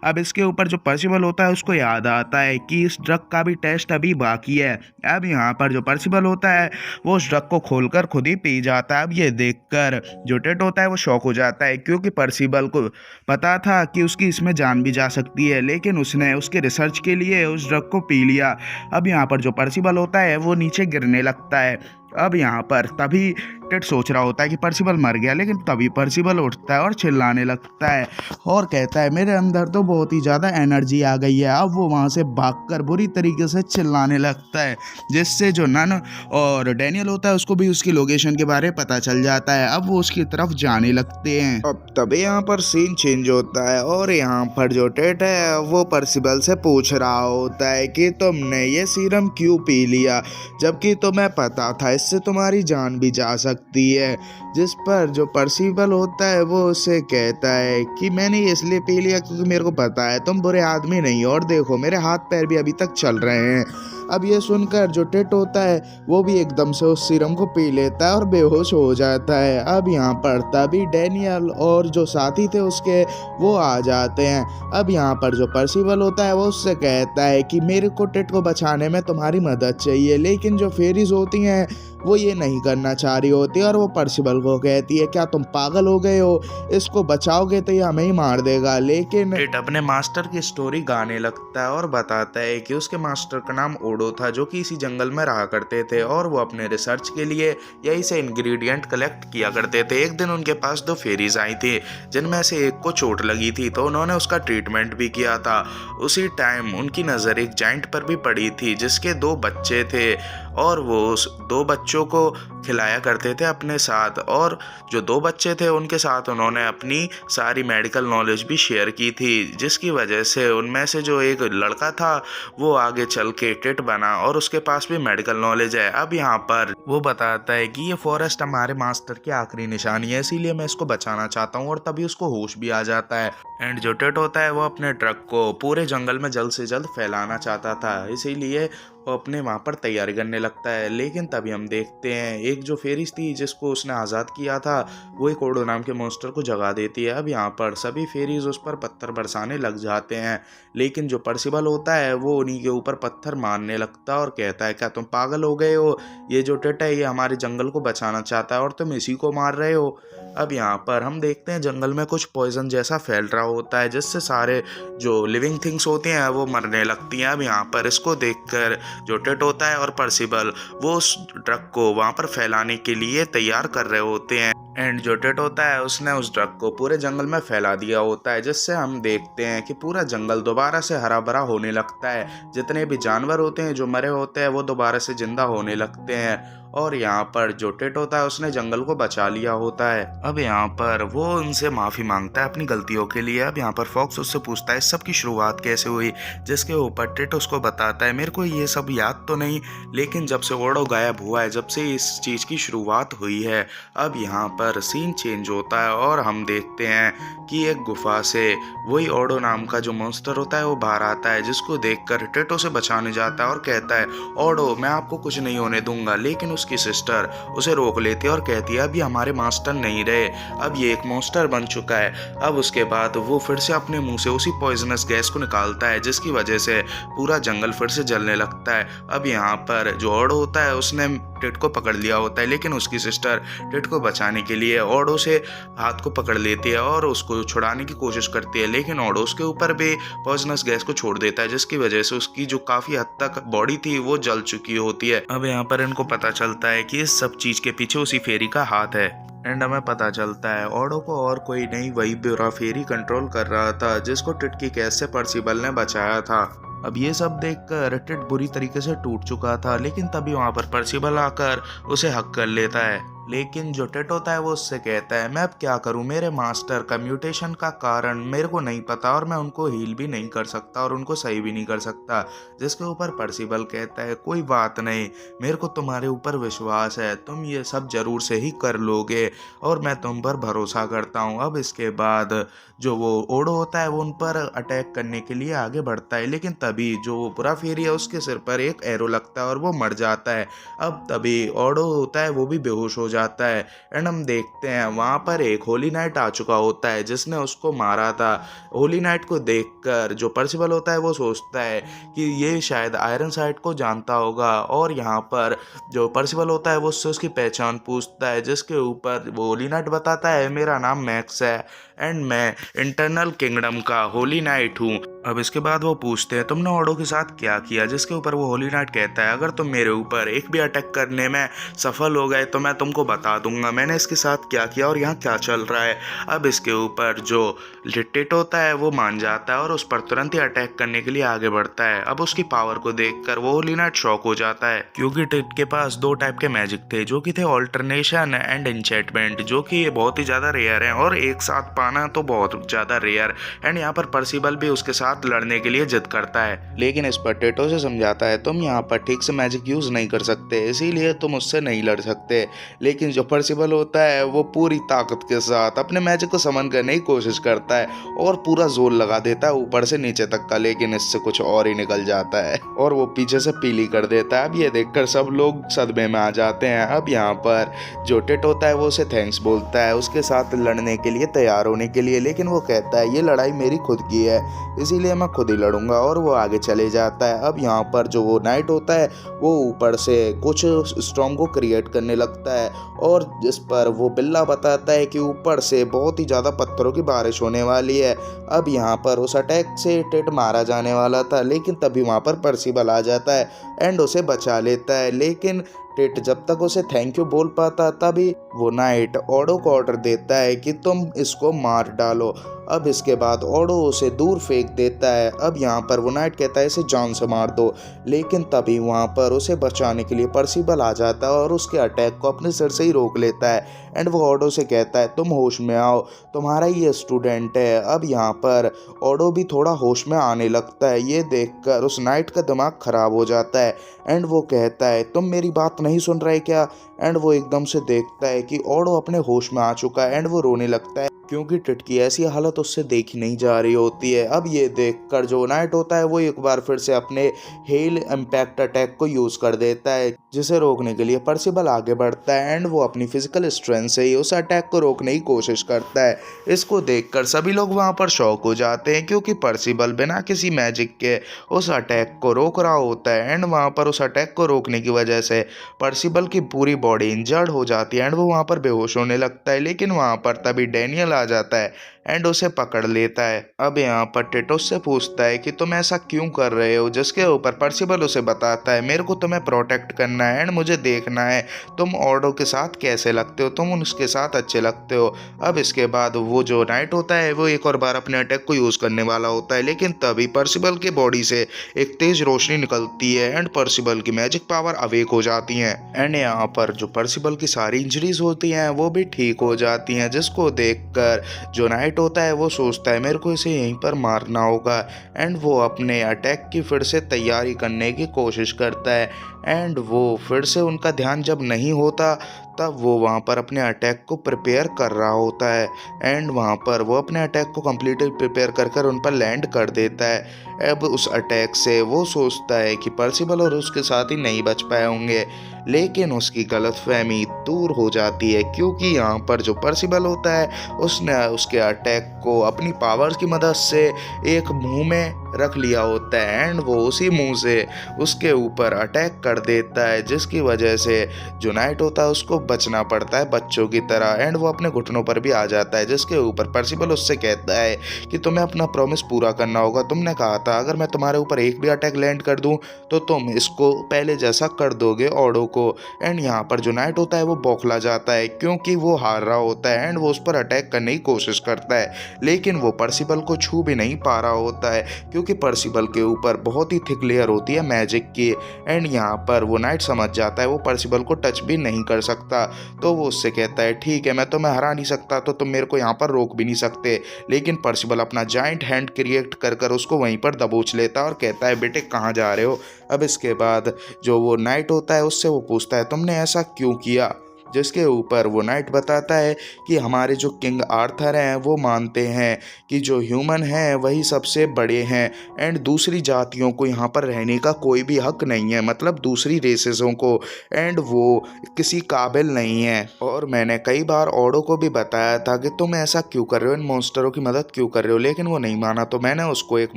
अब इसके ऊपर जो पर्सिबल होता है उसको याद आता है कि इस ड्रग का भी टेस्ट अभी बाकी है। अब यहाँ पर जो पर्सिबल होता है वो उस ड्रग को खोलकर खुद ही पी जाता है। अब ये देखकर जो टिट होता है वो शॉक हो जाता है, क्योंकि पर्सिबल को पता था कि उसकी इसमें जान भी जा सकती है, लेकिन उसने उसके रिसर्च के लिए उस ड्रग को पी लिया। अब यहाँ पर जो पर्सिबल होता है वो नीचे गिरने लगता है। अब यहाँ पर तभी टिट सोच रहा होता है कि पर्सिबल मर गया, लेकिन तभी पर्सिबल उठता है और चिल्लाने लगता है और कहता है मेरे अंदर तो बहुत ही ज़्यादा एनर्जी आ गई है। अब वो वहाँ से भागकर बुरी तरीके से चिल्लाने लगता है, जिससे जो नन और डैनियल होता है उसको भी उसकी लोकेशन के बारे में पता चल जाता है। अब वो उसकी तरफ जाने लगते हैं। अब तभी यहाँ पर सीन चेंज होता है और यहाँ पर जो टिट है वो पर्सिबल से पूछ रहा होता है कि तुमने ये सीरम क्यों पी लिया, जबकि तुम्हें पता था इससे तुम्हारी जान भी जा सकती है। जिस पर जो पर्सिबल होता है वो उसे कहता है कि मैंने इसलिए पी लिया क्योंकि मेरे को पता है तुम बुरे आदमी नहीं हो, और देखो मेरे हाथ पैर भी अभी तक चल रहे हैं। अब ये सुनकर जो टिट होता है वो भी एकदम से उस सीरम को पी लेता है और बेहोश हो जाता है। अब यहाँ पर तभी डैनियल और जो साथी थे उसके वो आ जाते हैं। अब यहाँ पर जो पर्सिबल होता है वो उससे कहता है कि मेरे को टिट को बचाने में तुम्हारी मदद चाहिए, लेकिन जो फेरीज होती हैं वो ये नहीं करना चाह रही होती और वो पर्सिबल को कहती है क्या तुम पागल हो गए हो, इसको बचाओगे तो ये हमें ही मार देगा। लेकिन टिट अपने मास्टर की स्टोरी गाने लगता है और बताता है कि उसके मास्टर का नाम ओडो था, जो कि इसी जंगल में रहा करते थे और वो अपने रिसर्च के लिए यही से इंग्रेडिएंट कलेक्ट किया करते थे। एक दिन उनके पास 2 फेरीज आई थी, जिनमें से एक को चोट लगी थी तो उन्होंने उसका ट्रीटमेंट भी किया था। उसी टाइम उनकी नज़र एक जाइंट पर भी पड़ी थी जिसके 2 बच्चे थे और वो उस 2 बच्चों को खिलाया करते थे अपने साथ, और जो 2 बच्चे थे उनके साथ उन्होंने अपनी सारी मेडिकल नॉलेज भी शेयर की थी, जिसकी वजह से उनमें से जो एक लड़का था वो आगे चल के टिट बना और उसके पास भी मेडिकल नॉलेज है। अब यहाँ पर वो बताता है कि ये फॉरेस्ट हमारे मास्टर की आखिरी निशानी है, इसीलिए मैं इसको बचाना चाहता हूँ, और तभी उसको होश भी आ जाता है। एंड जो टिट होता है वो अपने ट्रक को पूरे जंगल में जल्द से जल्द फैलाना चाहता था, इसीलिए वो अपने वहाँ पर तैयारी करने लगता है। लेकिन तभी हम देखते हैं एक जो फेरिस थी जिसको उसने आज़ाद किया था वो एक ओडो नाम के मॉन्स्टर को जगा देती है। अब यहाँ पर सभी फेरीज उस पर पत्थर बरसाने लग जाते हैं, लेकिन जो पर्सिबल होता है वो उन्हीं के ऊपर पत्थर मारने लगता है और कहता है क्या तुम पागल हो गए हो, ये जो टिट है ये हमारे जंगल को बचाना चाहता है और तुम इसी को मार रहे हो। अब यहाँ पर हम देखते हैं जंगल में कुछ पॉइजन जैसा फैल रहा होता है, जिससे सारे जो लिविंग थिंग्स होती हैं वो मरने लगती हैं। अब यहाँ पर इसको देखकर जो टिट होता है और पर्सिबल वो उस ड्रग को वहाँ पर फैलाने के लिए तैयार कर रहे होते हैं। एंड जो टिट होता है उसने उस ड्रग को पूरे जंगल में फैला दिया होता है, जिससे हम देखते हैं कि पूरा जंगल दोबारा से हरा भरा होने लगता है। जितने भी जानवर होते हैं जो मरे होते हैं वो दोबारा से जिंदा होने लगते हैं, और यहाँ पर जो टिट होता है उसने जंगल को बचा लिया होता है। अब यहाँ पर वो उनसे माफ़ी मांगता है अपनी गलतियों के लिए। अब यहाँ पर फॉक्स उससे पूछता है इस सब की शुरुआत कैसे हुई, जिसके ऊपर टिट उसको बताता है मेरे को ये सब याद तो नहीं, लेकिन जब से ओडो गायब हुआ है जब से इस चीज़ की शुरुआत हुई है। अब यहाँ पर सीन चेंज होता है और हम देखते हैं कि एक गुफा से वही ओडो नाम का जो मॉन्स्टर होता है वो बाहर आता है, जिसको देखकर टिट उसे बचाने जाता है और कहता है ओडो मैं आपको कुछ नहीं होने दूंगा, लेकिन उसकी सिस्टर उसे रोक लेती है और कहती है अब ये हमारे मास्टर नहीं रहे, अब ये एक मॉन्स्टर बन चुका है। अब उसके बाद वो फिर से अपने मुंह से उसी पॉइजनस गैस को निकालता है जिसकी वजह से पूरा जंगल फिर से जलने लगता है। अब यहाँ पर जो ओडो होता है उसने टेड को पकड़ लिया होता है, लेकिन उसकी सिस्टर टेड को बचाने के लिए ओडो से हाथ को पकड़ लेती है और उसको छुड़ाने की कोशिश करती है, लेकिन ओडो उसके ऊपर भी पॉइजनस गैस को छोड़ देता है जिसकी वजह से उसकी जो काफी हद तक बॉडी थी वो जल चुकी होती है। अब यहाँ पर इनको पता चलता है कि इस सब चीज के पीछे उसी फेरी का हाथ है। एंड हमें पता चलता है ओडो को और कोई नहीं वही बुरा फेरी कंट्रोल कर रहा था जिसको टिड की कैद से पर्सिबल ने बचाया था। अब ये सब देखकर टिड बुरी तरीके से टूट चुका था, लेकिन तभी वहां पर पर्सिबल आकर उसे हक कर लेता है। लेकिन जो टिड होता है वो उससे कहता है मैं अब क्या करूं, मेरे मास्टर का म्यूटेशन का कारण मेरे को नहीं पता और मैं उनको हील भी नहीं कर सकता और उनको सही भी नहीं कर सकता। जिसके ऊपर पर्सिबल कहता है कोई बात नहीं, मेरे को तुम्हारे ऊपर विश्वास है, तुम ये सब जरूर से ही कर लोगे और मैं तुम पर भरोसा करता हूँ। अब इसके बाद जो वो ओडो होता है वो उन पर अटैक करने के लिए आगे बढ़ता है, लेकिन तभी जो वो बुरा फेरी है उसके सिर पर एक एरो लगता है और वो मर जाता है। अब तभी ओडो होता है वो भी बेहोश हो जाता है। एंड हम देखते हैं वहाँ पर एक होली नाइट आ चुका होता है जिसने उसको मारा था। होली नाइट को देखकर जो पर्सिबल होता है वो सोचता है कि ये शायद आयरनसाइड को जानता होगा और यहाँ पर जो पर्सिबल होता है वो उससे उसकी पहचान पूछता है, जिसके ऊपर वो होली नाइट बताता है मेरा नाम मैक्स है एंड मैं इंटरनल किंगडम का होली नाइट हूँ। अब इसके बाद वो पूछते हैं तुमने ओडो के साथ क्या किया, जिसके ऊपर वो होली नाइट कहता है अगर तुम मेरे ऊपर एक भी अटैक करने में सफल हो गए तो मैं तुमको बता दूंगा मैंने इसके साथ क्या किया और यहाँ क्या चल रहा है। अब इसके ऊपर जो टिड होता है वो मान जाता है और उस पर तुरंत ही अटैक करने के लिए आगे बढ़ता है। अब उसकी पावर को देखकर वो होली नाइट शॉक हो जाता है, क्योंकि टिड के पास दो टाइप के मैजिक थे जो कि थे ऑल्टरनेशन एंड एन्चेंटमेंट, जो कि ये बहुत ही ज्यादा रेयर है और एक साथ पाना तो बहुत ज्यादा रेयर। एंड यहाँ पर पर्सिबल भी उसके साथ लड़ने के लिए जिद करता है, लेकिन इस पर टेटो से समझाता है तुम यहाँ पर ठीक से मैजिक यूज नहीं कर सकते इसीलिए तुम उससे नहीं लड़ सकते। लेकिन जो पर्सिबल होता है वो पूरी ताकत के साथ अपने मैजिक को समन करने की कोशिश करता है और पूरा जोर लगा देता है ऊपर से नीचे तक का, लेकिन इससे कुछ और ही निकल जाता है और वो पीछे से पीली कर देता है। अब ये देखकर सब लोग सदमे में आ जाते हैं। अब यहाँ पर जो टेट होता है वो उसे थैंक्स बोलता है उसके साथ लड़ने के लिए तैयार होने के लिए, लेकिन वो कहता है ये लड़ाई मेरी खुद की है इसीलिए मैं खुद ही लड़ूंगा और वो आगे चले जाता है। अब यहाँ पर जो वो नाइट होता है वो ऊपर से कुछ स्टॉर्म को क्रिएट करने लगता है और जिस पर वो बिल्ला बताता है कि ऊपर से बहुत ही ज़्यादा पत्थरों की बारिश होने वाली है। अब यहाँ पर उस अटैक से टेड मारा जाने वाला था, लेकिन तभी वहाँ पर पर्सिबल आ जाता है एंड उसे बचा लेता है। लेकिन टेड जब तक उसे थैंक यू बोल पाता तभी वो नाइट ओडो को ऑर्डर देता है कि तुम इसको मार डालो। अब इसके बाद ओडो उसे दूर फेंक देता है। अब यहाँ पर वो नाइट कहता है इसे जान से मार दो, लेकिन तभी वहाँ पर उसे बचाने के लिए पर्सिबल आ जाता है और उसके अटैक को अपने सिर से ही रोक लेता है। एंड वो ओडो से कहता है तुम होश में आओ, तुम्हारा ये स्टूडेंट है। अब यहाँ पर ओडो भी थोड़ा होश में आने लगता है। ये देखकर उस नाइट का दिमाग खराब हो जाता है एंड वो कहता है तुम मेरी बात नहीं सुन रहे क्या। एंड वो एकदम से देखता है कि ओडो अपने होश में आ चुका है एंड वो रोने लगता है क्योंकि टिड की ऐसी हालत उससे देखी नहीं जा रही होती है। अब ये देखकर जो नाइट होता है वो एक बार फिर से अपने हेल इम्पैक्ट अटैक को यूज कर देता है, जिसे रोकने के लिए पर्सिबल आगे बढ़ता है एंड वो अपनी फिजिकल स्ट्रेंथ से ही उस अटैक को रोकने की कोशिश करता है। इसको देखकर सभी लोग वहां पर शॉक हो जाते हैं क्योंकि पर्सिबल बिना किसी मैजिक के उस अटैक को रोक रहा होता है एंड वहां पर उस अटैक को रोकने की वजह से पर्सिबल की पूरी बॉडी इंजर्ड हो जाती है एंड वो वहां पर बेहोश होने लगता है। लेकिन वहां पर तभी डैनियल आ जाता है एंड उसे पकड़ लेता है। अब यहाँ पर टेटोस से पूछता है कि तुम ऐसा क्यों कर रहे हो, जिसके ऊपर पर्सिबल उसे बताता है मेरे को तुम्हें प्रोटेक्ट करना है एंड मुझे देखना है तुम ओडो के साथ कैसे लगते हो, तुम उसके साथ अच्छे लगते हो। अब इसके बाद वो जो नाइट होता है वो एक और बार अपने अटैक को यूज करने वाला होता है, लेकिन तभी पर्सिबल के बॉडी से एक तेज रोशनी निकलती है एंड पर्सिबल की मैजिक पावर अवेक हो जाती है एंड यहाँ पर जो पर्सिबल की सारी इंजरीज होती हैं वो भी ठीक हो जाती हैं, जिसको देखकर जो नाइट होता है वो सोचता है मेरे को इसे यहीं पर मारना होगा एंड वो अपने अटैक की फिर से तैयारी करने की कोशिश करता है एंड वो फिर से उनका ध्यान जब नहीं होता तब वो वहाँ पर अपने अटैक को प्रिपेयर कर रहा होता है एंड वहाँ पर वो अपने अटैक को कम्प्लीटली प्रिपेयर कर कर उन पर लैंड कर देता है। अब उस अटैक से वो सोचता है कि पर्सिबल और उसके साथ ही नहीं बच पाए होंगे, लेकिन उसकी गलतफहमी दूर हो जाती है क्योंकि यहाँ पर जो पर्सिबल होता है उसने उसके अटैक को अपनी पावर्स की मदद से एक मुंह में रख लिया होता है एंड वो उसी मुंह से उसके ऊपर अटैक कर देता है, जिसकी वजह से जो नाइट होता है उसको बचना पड़ता है बच्चों की तरह एंड वो अपने घुटनों पर भी आ जाता है। जिसके ऊपर पर्सिबल उससे कहता है कि तुम्हें अपना प्रॉमिस पूरा करना होगा, तुमने कहा था अगर मैं तुम्हारे ऊपर एक भी अटैक लैंड कर दूं तो तुम इसको पहले जैसा कर दोगे ऑडो को। एंड यहाँ पर जो नाइट होता है वो बौखला जाता है क्योंकि वो हार रहा होता है एंड वो उस पर अटैक करने की कोशिश करता है, लेकिन वो पर्सिबल को छू भी नहीं पा रहा होता है क्योंकि पर्सिबल के ऊपर बहुत ही थिक लेयर होती है मैजिक की। एंड यहाँ पर वो नाइट समझ जाता है वो पर्सिबल को टच भी नहीं कर सकता, तो वो उससे कहता है ठीक है मैं तुम्हें हरा नहीं सकता तो तुम मेरे को यहाँ पर रोक भी नहीं सकते। लेकिन पर्सिबल अपना जाइंट हैंड क्रिएट कर कर उसको वहीं पर दबोच लेता है और कहता है बेटे कहाँ जा रहे हो। अब इसके बाद जो वो नाइट होता है उससे वो पूछता है तुमने ऐसा क्यों किया, जिसके ऊपर वो नाइट बताता है कि हमारे जो किंग आर्थर हैं वो मानते हैं कि जो ह्यूमन हैं वही सबसे बड़े हैं एंड दूसरी जातियों को यहाँ पर रहने का कोई भी हक नहीं है, मतलब दूसरी रेसेसों को, एंड वो किसी काबिल नहीं है। और मैंने कई बार ऑडो को भी बताया था कि तुम ऐसा क्यों कर रहे हो, इन मॉन्स्टरों की मदद क्यों कर रहे हो, लेकिन वो नहीं माना तो मैंने उसको एक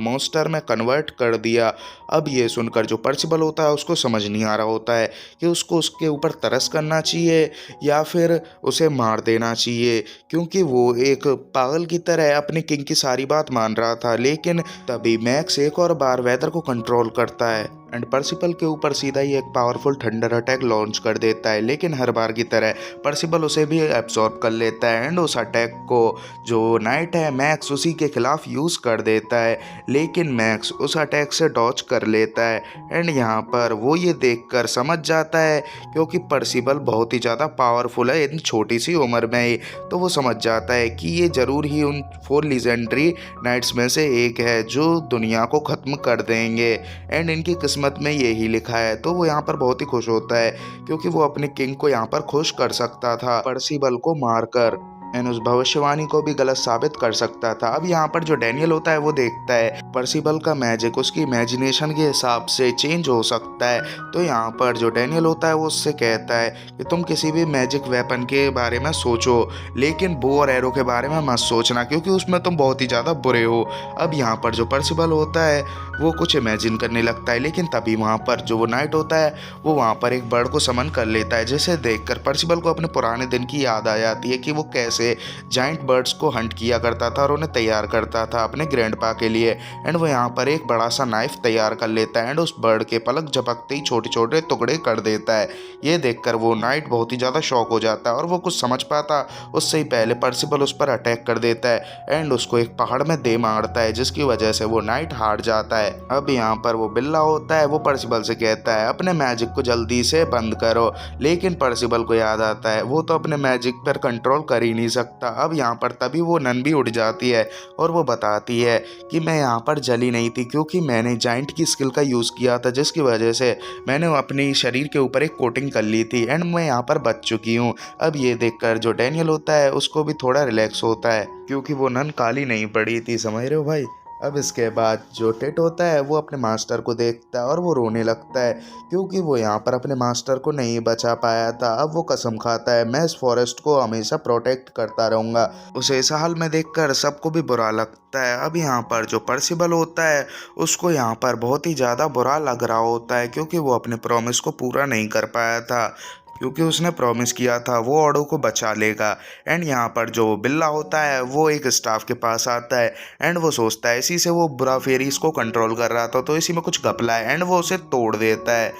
मॉन्स्टर में कन्वर्ट कर दिया। अब ये सुनकर जो पर्सिबल होता है उसको समझ नहीं आ रहा होता है कि उसको उसके ऊपर तरस करना चाहिए या फिर उसे मार देना चाहिए, क्योंकि वो एक पागल की तरह अपने किंग की सारी बात मान रहा था। लेकिन तभी मैक्स एक और बार वेदर को कंट्रोल करता है एंड पर्सिबल के ऊपर सीधा ही एक पावरफुल थंडर अटैक लॉन्च कर देता है, लेकिन हर बार की तरह पर्सिबल उसे भी एब्जॉर्ब कर लेता है एंड उस अटैक को जो नाइट है मैक्स उसी के खिलाफ यूज़ कर देता है, लेकिन मैक्स उस अटैक से डॉच कर लेता है एंड यहाँ पर वो ये देखकर समझ जाता है क्योंकि पर्सिबल बहुत ही ज़्यादा पावरफुल है इतनी छोटी सी उम्र में ही, तो वो समझ जाता है कि ये ज़रूर ही उन 4 लीजेंडरी नाइट्स में से एक है जो दुनिया को ख़त्म कर देंगे एंड इनकी किस्मत में यही लिखा है। तो वो यहाँ पर बहुत ही खुश होता है क्योंकि वो अपने किंग को यहाँ पर खुश कर सकता था पर्सिबल को मारकर एंड उस भविष्यवाणी को भी गलत साबित कर सकता था। अब यहाँ पर जो डैनियल होता है वो देखता है पर्सिबल का मैजिक उसकी इमेजिनेशन के हिसाब से चेंज हो सकता है, तो यहाँ पर जो डैनियल होता है वो उससे कहता है कि तुम किसी भी मैजिक वेपन के बारे में सोचो लेकिन बो और एरो के बारे में मत सोचना क्योंकि उसमें तुम बहुत ही ज़्यादा बुरे हो। अब यहाँ पर जो पर्सिबल होता है वो कुछ इमेजिन करने लगता है, लेकिन तभी वहाँ पर जो वो नाइट होता है वो वहाँ पर एक बर्ड को समन कर लेता है, जिसे देखकर पर्सिबल को अपने पुराने दिन की याद आ जाती है कि वो कैसे जाइंट बर्ड्स को हंट किया करता था और उन्हें तैयार करता था अपने ग्रैंडपा के लिए। एंड वो यहाँ पर एक बड़ा सा नाइफ तैयार कर लेता है एंड उस बर्ड के पलक झपकते ही छोटे छोटे टुकड़े कर देता है। ये देखकर वो नाइट बहुत ही ज़्यादा शॉक हो जाता है और वो कुछ समझ पाता उससे ही पहले पर्सिबल उस पर अटैक कर देता है एंड उसको एक पहाड़ में दे मारता है, जिसकी वजह से वो नाइट हार जाता है। अब यहाँ पर वो बिल्ला होता है वो पर्सिबल से कहता है अपने मैजिक को जल्दी से बंद करो, लेकिन पर्सिबल को याद आता है वो तो अपने मैजिक पर कंट्रोल कर ही नहीं सकता। अब यहाँ पर तभी वो नन भी उड़ जाती है और वो बताती है कि मैं यहाँ पर जली नहीं थी क्योंकि मैंने जाइंट की स्किल का यूज़ किया था, जिसकी वजह से मैंने अपने शरीर के ऊपर एक कोटिंग कर ली थी एंड मैं यहाँ पर बच चुकी हूँ। अब ये देखकर जो डैनियल होता है उसको भी थोड़ा रिलैक्स होता है क्योंकि वो नन काली नहीं पड़ी थी, समझ रहे हो भाई। अब इसके बाद जो टेट होता है वो अपने मास्टर को देखता है और वो रोने लगता है क्योंकि वो यहाँ पर अपने मास्टर को नहीं बचा पाया था। अब वो कसम खाता है मैं इस फॉरेस्ट को हमेशा प्रोटेक्ट करता रहूँगा। उसे इस हाल में देखकर सबको भी बुरा लगता है। अब यहाँ पर जो पर्सिबल होता है उसको यहाँ पर बहुत ही ज़्यादा बुरा लग रहा होता है क्योंकि वो अपने प्रॉमिस को पूरा नहीं कर पाया था, क्योंकि उसने प्रॉमिस किया था वो ऑडो को बचा लेगा। एंड यहाँ पर जो बिल्ला होता है वो एक स्टाफ के पास आता है एंड वो सोचता है इसी से वो बुरा फेरीज को कंट्रोल कर रहा था तो इसी में कुछ घपला है एंड वो उसे तोड़ देता है।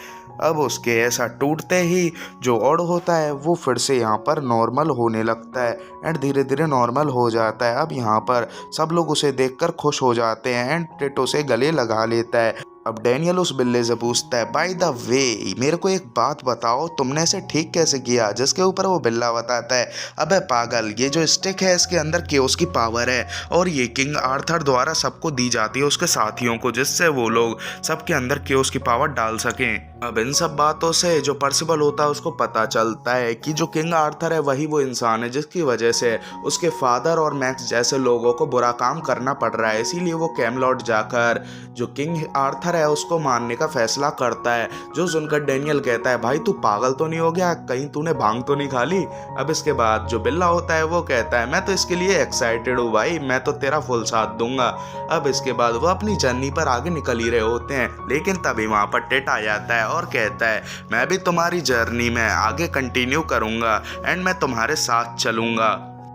अब उसके ऐसा टूटते ही जो ऑडो होता है वो फिर से यहाँ पर नॉर्मल होने लगता है एंड धीरे धीरे नॉर्मल हो जाता है। अब यहाँ पर सब लोग उसे देखकर खुश हो जाते हैं एंड टेट उसे गले लगा लेता है अब डैनियल उस बिल्ली से पूछता है, बाय द वे मेरे को एक बात बताओ, तुमने इसे ठीक कैसे किया? जिसके ऊपर वो बिल्ला बताता है, अबे पागल, ये जो स्टिक है इसके अंदर केओस की पावर है और ये किंग आर्थर द्वारा सबको दी जाती है, उसके साथियों को, जिससे वो लोग सबके अंदर केओस की पावर डाल सकें। अब इन सब बातों से जो पर्सिबल होता है उसको पता चलता है कि जो किंग आर्थर है वही वो इंसान है जिसकी वजह से उसके फादर और मैक्स जैसे लोगों को बुरा काम करना पड़ रहा है। इसीलिए वो कैमलॉट जाकर जो किंग आर्थर है उसको मारने का फैसला करता है। जो सुनकर डैनियल कहता है, भाई तू पागल तो नहीं हो गया, कहीं तूने भांग तो नहीं खा ली? अब इसके बाद जो बिल्ला होता है वो कहता है, मैं तो इसके लिए एक्साइटेड हूँ भाई, मैं तो तेरा फुल साथ दूंगा। अब इसके बाद वो अपनी जर्नी पर आगे निकल ही रहे होते हैं, लेकिन तभी वहां पर टेट आ जाता है और कहता है, मैं भी तुम्हारी जर्नी में आगे कंटिन्यू करूंगा एंड मैं तुम्हारे साथ चलूंगा।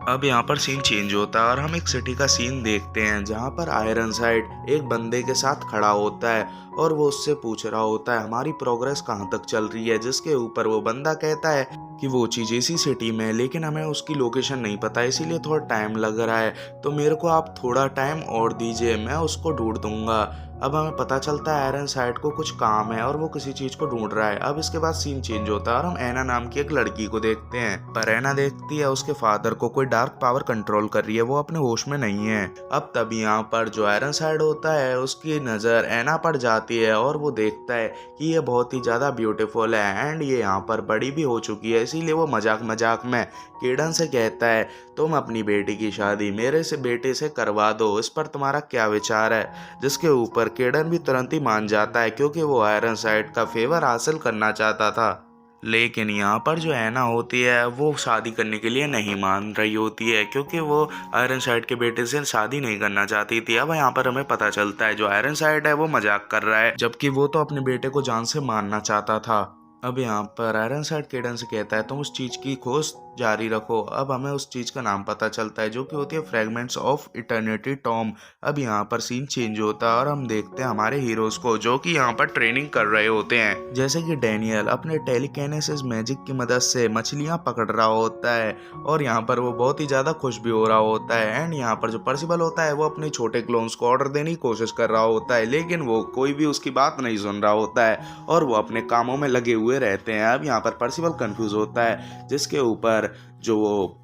अब यहाँ पर सीन चेंज होता है और हम एक सिटी का सीन देखते हैं जहाँ पर आयरनसाइड एक बंदे के साथ खड़ा होता है और वो उससे पूछ रहा होता है, हमारी प्रोग्रेस कहाँ तक चल रही है? जिसके ऊपर वो बंदा कहता है कि वो चीज़ इसी सिटी में है लेकिन हमें उसकी लोकेशन नहीं पता, इसीलिए थोड़ा टाइम लग रहा है, तो मेरे को आप थोड़ा टाइम और दीजिए, मैं उसको ढूंढ दूंगा। अब हमें पता चलता है आयरनसाइड को कुछ काम है और वो किसी चीज़ को ढूंढ रहा है। अब इसके बाद सीन चेंज होता है और हम एना नाम की एक लड़की को देखते हैं, पर एना देखती है उसके फादर को कोई डार्क पावर कंट्रोल कर रही है, वो अपने होश में नहीं है। अब तभी यहाँ पर जो आयरनसाइड होता है उसकी नज़र एना पर जाती है और वो देखता है कि ये बहुत ही ज़्यादा ब्यूटीफुल है एंड ये यहाँ पर बड़ी भी हो चुकी है, इसीलिए वो मजाक मजाक में केडन से कहता है, तुम अपनी बेटी की शादी मेरे से बेटे से करवा दो, इस पर तुम्हारा क्या विचार है? जिसके ऊपर केडन भी तुरंत ही मान जाता है क्योंकि वो आयरनसाइड का फेवर हासिल करना चाहता था। लेकिन यहाँ पर जो एना होती है वो शादी करने के लिए नहीं मान रही होती है क्योंकि वो आयरनसाइड के बेटे से शादी नहीं करना चाहती थी। अब यहाँ पर हमें पता चलता है जो आयरनसाइड है वो मजाक कर रहा है, जबकि वो तो अपने बेटे को जान से मारना चाहता था। अब यहाँ पर आयरनसाइड केडन से कहता है, तुम उस चीज़ की खोज जारी रखो। अब हमें उस चीज़ का नाम पता चलता है जो कि होती है फ्रेगमेंट्स ऑफ इटर्निटी टॉम। अब यहाँ पर सीन चेंज होता है और हम देखते हैं हमारे हीरोज को जो कि यहाँ पर ट्रेनिंग कर रहे होते हैं, जैसे कि डैनियल अपने टेलीकिनेसिस मैजिक की मदद से मछलियाँ पकड़ रहा होता है और यहाँ पर वो बहुत ही ज़्यादा खुश भी हो रहा होता है। एंड यहाँ पर जो पर्सिबल होता है वो अपने छोटे क्लोन्स को ऑर्डर देने की कोशिश कर रहा होता है, लेकिन वो कोई भी उसकी बात नहीं सुन रहा होता है और वो अपने कामों में लगे हुए रहते हैं। अब यहाँ पर पर्सिबल कंफ्यूज होता है, जिसके ऊपर जो